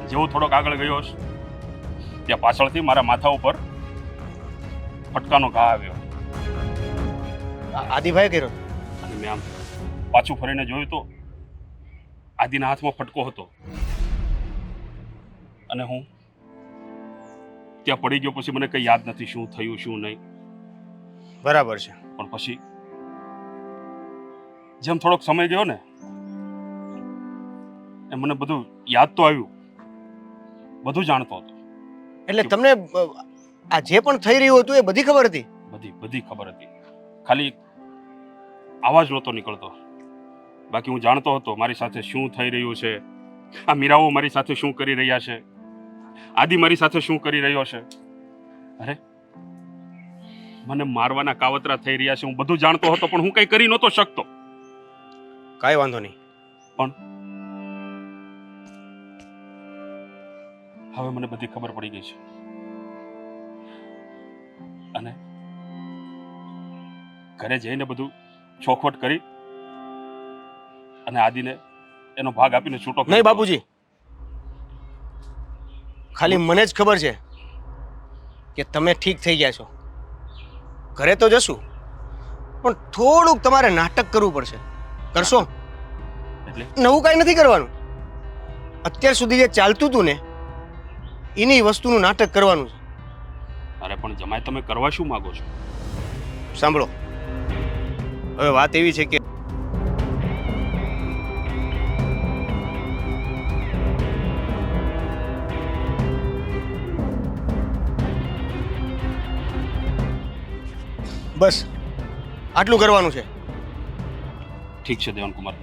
જેવું થોડોક આગળ ગયો ત્યાં પાછળથી મારા માથા ઉપર ફટકાનો ઘા આવ્યો આદિભાઈ કર્યો અને મેં આમ પાછું ફરીને જોયું તો આદિના હાથમાં ફટકો હતો અને હું ત્યાં પડી ગયો. પછી મને કંઈ યાદ નથી શું થયું શું નહીં. બરાબર છે. પણ પછી જેમ થોડોક સમય ગયો ને એ મને બધું યાદ તો આવ્યું, બધું જાણતો હતો. એટલે તમને આ જે પણ થઈ રહ્યું હતું એ બધી ખબર હતી? બધી ખબર હતી, ખાલી આવાજ નહોતો નીકળતો. બાકી હું જાણતો હતો મારી સાથે શું થઈ રહ્યું છે, આ મીરાઓ મારી સાથે શું કરી રહ્યા છે, આદિ મારી સાથે શું કરી રહ્યો છે. અરે મને મારવાના કાવતરા થઈ રહ્યા છે, હું બધું જાણતો હતો, પણ હું કંઈ કરી નહોતો શકતો. કાંઈ વાંધો નહીં. હવે મને બધી ખબર પડી ગઈ છે, અને ઘરે જઈને બધું ચોખવટ કરી અને આદિને એનો ભાગ આપીને છૂટો કરી નહીં દીધો. બાપુજી, ખાલી મને જ ખબર છે કે તમે ઠીક થઈ ગયા છો. ઘરે તો જશું, પણ થોડુંક તમારે નાટક કરવું પડશે. કરશો? એટલે નવું કાંઈ નથી કરવાનું. અત્યાર સુધી જે ચાલતું હતું ને એની વસ્તુનું નાટક કરવાનું છે. અરે પણ જમાઈ, તમે કરવા શું માંગો છો? સાંભળો, હવે વાત એવી છે કે બસ આટલું કરવાનું છે. ઠીક છે દેવાનકુમાર,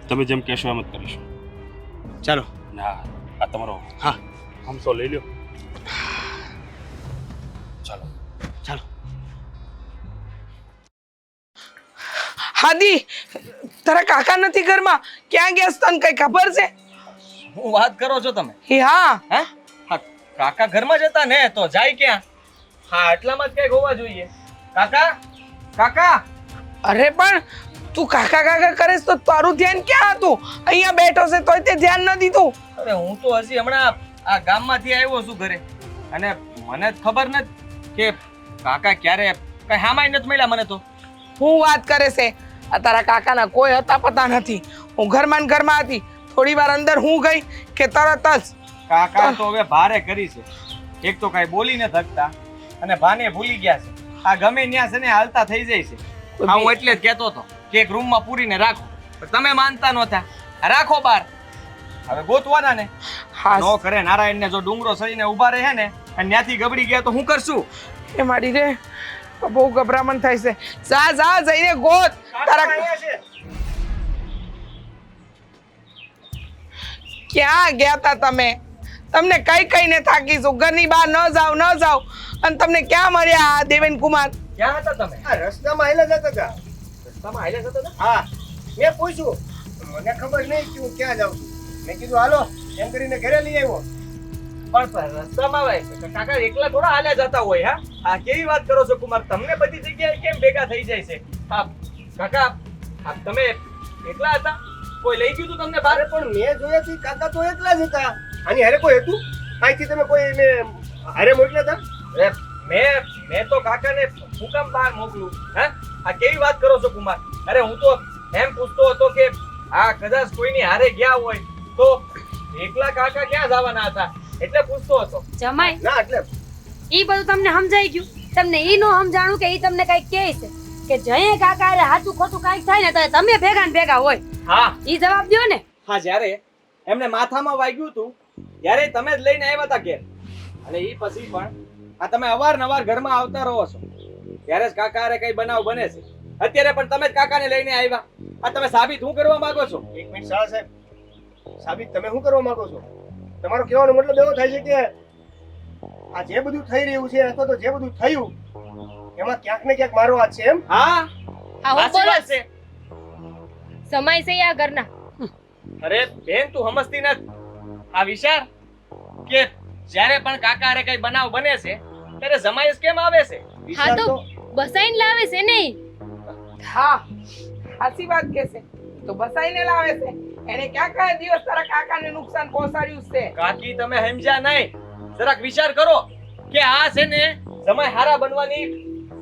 તમે જેમ કહેશો એમ જ કરીશું. ચાલો. ના, આ તમારો હા, હમસો લઈ લ્યો. ચાલો. ચાલો. હાદી, તારા કાકા નથી ઘરમાં? ક્યાં ગયા છે? તને કઈ ખબર છે? હું વાત કરો છો તમે? એ હા, હે? હા, કાકા ઘરમાં જતા ને તો જાય ક્યાં? હા, એટલામાં જ કઈક હોવા જોઈએ. કાકા, કાકા! અરે પણ તું કાકા કાકા કરેસ તો તારું ધ્યાન ક્યાં હતું? અહીંયા બેઠો છે તોય તે ધ્યાન ન દીધું. અરે હું તો હજી હમણાં આ ગામમાંથી આવ્યો છું ઘરે, અને મને જ ખબર નથી કે કાકા ક્યારે કઈ હામાય નથી મળ્યા મને તો. હું વાત કરે છે? આ તારા કાકાના કોઈ હતા પતા નથી. હું ઘરમાં ને ઘરમાં હતી, થોડી વાર અંદર હું ગઈ કે તરત જ કાકા તો હવે ભારે કરી છે. એક તો કઈ બોલી ન શકતા અને ભાને ભૂલી ગયા છે. આ ગમે ત્યાં છે ને હાલતા થઈ જાય છે. હા, હું એટલે જ કહેતો હતો કે એક રૂમમાં પૂરીને રાખો, પણ તમે માનતા નહોતા. રાખો બાર, હવે ગોતવાના ને. હા નો કરે નારાયણ ને જો ડુંગરો સરીને ઊભા રહે ને અને ત્યાંથી ગબડી ગયા તો હું કરશું? એ મારી રે, બહુ ગભરામણ થાય છે. જા જા જઈને ગોત. તારા ક્યાં ગયા તા તમે? તમને કઈ કઈને થાકીશું. ઘરની બહાર ન જાવ ન જાવ. અને તમને ક્યાં મળ્યા આ દેવેન કુમાર? ક્યાં હતા તમે? આ રસ્તામાં હાલ્યા જતા હતા. રસ્તામાં હાલ્યા જતા હતા? હા, મેં પૂછ્યું, મને ખબર નહીં કે હું ક્યાં જાઉં છું. મેં કીધું હાલો એમ કરીને ઘરે લઈ આવ્યો. પણ રસ્તામાં ભાઈ કાકા એકલા થોડા હાલ્યા જતા હોય. હા, આ કેવી વાત કરો છો કુમાર? તમને બધી જગ્યાએ કેમ ભેગા થઈ જાય છે? હા કાકા, તમે એકલા હતા? કોઈ લઈ ગયું તું તમને બહાર? અરે પણ મેં જોયા થી કાકા તો એકલા જ હતા. આની હારે કોઈ હતું? અહીંથી તમે કોઈ એને હારે મોકલ્યા હતા? અરે મેં તો કાકાને હું કામ બહાર મોકલું? હા, આ કેવી વાત કરો છો કુમાર? અરે હું તો એમ પૂછતો હતો કે આ કદાચ કોઈની હારે ગયા હોય તો એકલા કાકા ક્યાં જવાના હતા, એટલે પૂછતો હતો. જમાઈ, ના એટલે ઈ બધું તમને સમજાઈ ગયું? તમને ઈ નો સમજાણું કે ઈ તમને કઈક કહે છે કે જઈએ કાકા અરે હાચું ખોટું કઈક થાય ને તો તમે ભેગા ને ભેગા હોય? હા ઈ જવાબ દ્યો ને. હા, જ્યારે એમને માથામાં વાગ્યું હતું ત્યારે તમે જ લઈને આવ્યા હતા ઘેર, અને ઈ પછી પણ આ તમે અવારનવાર ઘરમાં આવતા રહો છો ત્યારે જ કાકા હારે કઈ બનાવ બને છે. અત્યારે પણ તમે જ કાકાને લઈને આવ્યા. આ તમે સાબિત શું કરવા માંગો છો? એક મિનિટ શાળા સાહેબ, સાબિત તમે શું કરવા માંગો છો? તમારો કહેવાનો મતલબ એવો થાય છે કે આ જે બધું થઈ રહ્યું છે અથવા તો જે બધું થયું એમાં ક્યાંક ને ક્યાંક મારો હાથ છે એમ? હા, હા હું સાચી બોલો વાત છે. સમય છે આ ઘરના. અરે બેન, તું સમજતી નથી. આ વિચાર કે જ્યારે પણ કાકા હારે કઈ બનાવ બને છે ત્યારે જમાઈશ કેમ આવે છે? હા તો બસાઈને લાવે છે ને ઈ. હા, સાચી વાત કે છે. તો બસાઈને લાવે છે. એને ક્યાં કયા દિવસ તારા કાકાને નુકસાન પહોંચાડ્યું છે? કાકી તમે સમજ્યા નહીં. જરાક વિચાર કરો કે આ છે ને જમાઈ હારા બનવાની,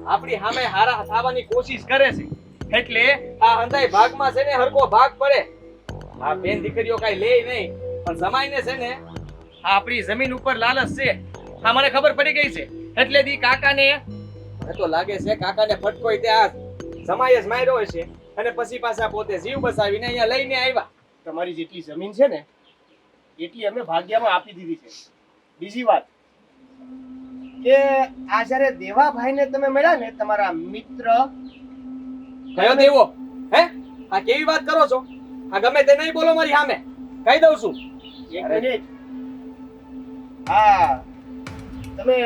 આપણી સામે હારા થવાની કોશિશ કરે છે, એટલે આ અંધાઈ ભાગમાં છે ને હરકો ભાગ પડે. આ બેન દીકરીઓ કઈ લે નહીં, પણ જમાઈને છે ને આ આપણી જમીન ઉપર લાલચ છે. આ મને ખબર પડી ગઈ છે. એટલે દી કાકાને મને તો લાગે છે કાકાને ફટકોય ત્યાં જમાઈ જ માર્યો હશે, અને પછી પાછા પોતે જીવ બચાવીને અહીંયા લઈને આવ્યા. તમારી જેટલી જમીન છે ને એટલી અમે ભાગ્યમાં આપી દીધી છે. બીજી વાત કે આ જ્યારે દેવાભાઈને તમે મળ્યા ને, તમારા મિત્ર કયો દેવો? હે, આ કેવી વાત કરો છો? આ ગમે તે નહીં બોલો મારી સામે, કહી દઉં છું. એક મિનિટ. હા, તમે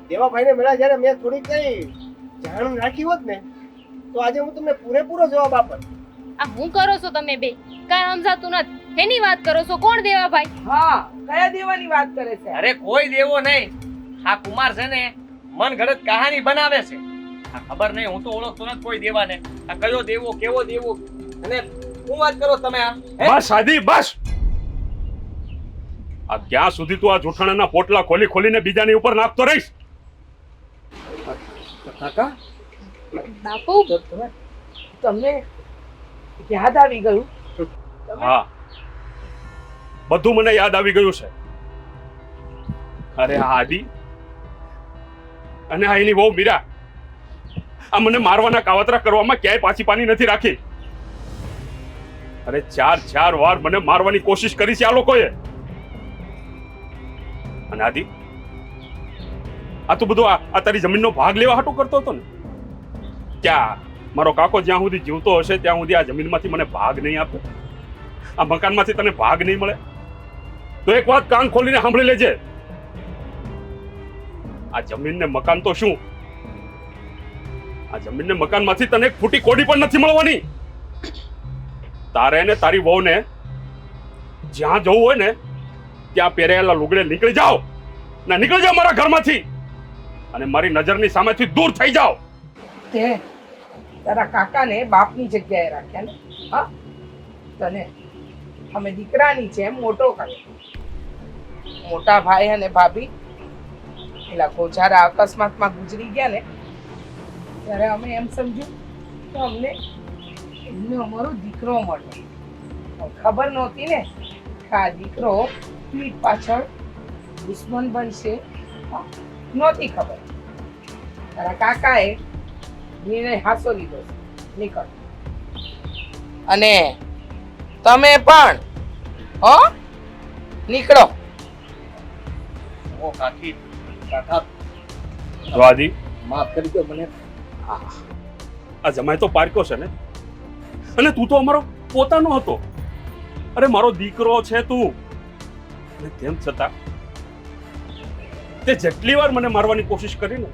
દેવાભાઈને મળ્યા જ્યારે મેં થોડી કઈ જાણ રાખી હોત ને તો આજે હું તમને પૂરેપૂરો જવાબ આપત. આ હું કરો છો તમે બે કાંઈ સમજાતું નથી એની વાત કરો છો કોણ દેવાભાઈ હા કયા દેવાની વાત કરે છે અરે કોઈ દેવો નહીં. આ કુમાર છે ને મન ઘડત કહાની બનાવે છે. આ ખબર નહીં, હું તો ઓળખતો નથી કોઈ દેવાને. આ કયો દેવો કેવો દેવો અને શું વાત કરો તમે આ હે? બસ આદિ બસ. આ ક્યાં સુધી તું આ જૂઠાણાના પોટલા ખોલી ખોલીને બીજાની ઉપર નાખતો રહીશ? કાકા બાપુ તમને યાદ આવી ગયું હા, બધું મને યાદ આવી ગયું છે. અરે આ આદિ અને આ એની બહુ મીરા આ મને મારવાના કાવતરા કરવામાં ક્યાંય પાછી પાની નથી રાખી. અરે ચાર વાર મને મારવાની કોશિશ કરી છે આ લોકોએ. અને આદિ આ તું બધું આ તારી જમીનનો ભાગ લેવા હાટું કરતો હતો ને? ક્યાં મારો કાકો જ્યાં સુધી જીવતો હશે ત્યાં સુધી આ જમીનમાંથી મને ભાગ નહીં આપે, આ મકાનમાંથી તને ભાગ નહીં મળે? તો એક વાત કાન ખોલીને સાંભળી લેજે. આ જમીન ને મકાન તો શું, આ જમીન ને મકાનમાંથી તને એક ફૂટી કોડી પણ નથી મળવાની. તારે ને તારી વહુને જ્યાં જવું હોય ને ત્યાં પહેરેલા લુગડે નીકળી જાઓ ના, નીકળી જાઓ મારા ઘરમાંથી અને મારી નજરની સામેથી દૂર થઈ જાઓ. તે તારા કાકાને બાપની જગ્યાએ રાખ્યા ને હા તને અમે દીકરાની જેમ મોટો કર્યો. મોટા ભાઈ અને ભાભી પેલા ગોજારા અકસ્માતમાં ગુજરી ગયા ને ત્યારે અમે એમ સમજ્યું કે અમને એમને અમારો દીકરો મળ્યો. પણ ખબર નહોતી ને કે આ દીકરો પીઠ પાછળ દુશ્મન બનશે. હા, નહોતી ખબર. તારા કાકાએ નિર્ણય હાસો લીધો છે. નીકળ. અને તમે પણ હો નીકળો. ઓ કાકી કાકા જો આદિ માફ કરી દો મને. આ જમાઈ તો પારક્યો છે ને, અને તું તો અમારો પોતાનો હતો. અરે મારો દીકરો છે તું, અને તેમ છતાં તે જેટલી વાર મને મારવાની કોશિશ કરી ને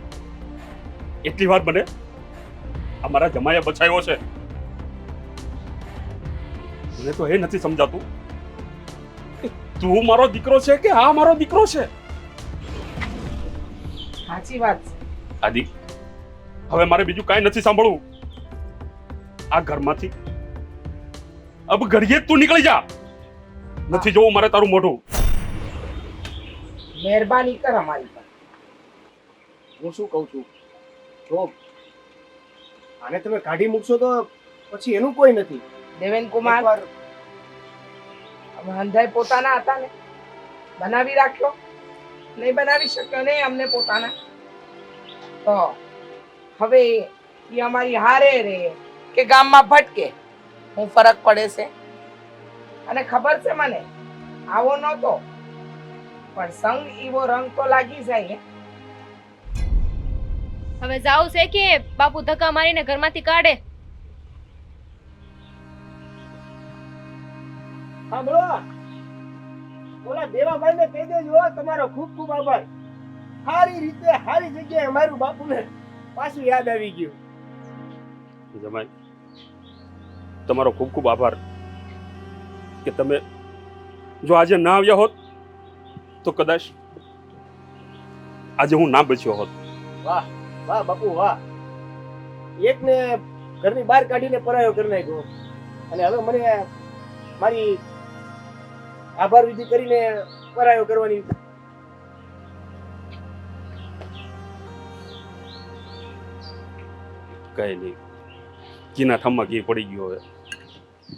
એટલી વાર મને અમારા જમાઈએ બચાવ્યો છે. મને તો એ નથી સમજાતું કે તું મારો દીકરો છે કે આ મારો દીકરો છે. સાચી વાત છે. આદિ હવે મારે બીજું કાંઈ નથી સાંભળવું. આ ઘરમાંથી અબ ઘડીએ જ તું નીકળી જા. નથી જોવું મારે તારું મોઢું. મહેરબાની કર અમારી પર. હું શું કહું છું, જો આને તમે કાઢી મૂકશો તો પછી એનું કોઈ નથી. દેવેન કુમાર એકવાર અમે અંધાઈ પોતાના હતા ને બનાવી રાખ્યો, નહીં બનાવી શક્યો નહીં અમને પોતાના. તો હવે એ અમારી હારે રે કે ગામમાં ભટકે હું ફરક પડે છે. અને ખબર છે મને આવો નહોતો, પણ સંગ એવો રંગ તો લાગી જાય ને. હવે જાવ છે કે બાપુ ધક્કા મારીને ઘરમાંથી કાઢે? હા બોલો, ઓલા દેવાભાઈને કહી દેજો હો, તમારો ખૂબ ખૂબ આભાર. સારી રીતે સારી જગ્યાએ મારું બાપુને પાછું યાદ આવી ગયું. જમાઈ તમારો ખૂબ ખૂબ આભાર કે તમે જો આજે ના આવ્યા હોત તો કદાચ આજે હું ના બચ્યો હોત. વાહ વાહ બાપુ વાહ, એકને ઘરની બહાર કાઢીને પરાયો કરી નાખ્યો અને હવે મને મારી આભાર વિધિ કરીને પરાયો કરવાની. કઈ નહીં, ઘીના ઠામમાં ઘી પડી ગયો હવે.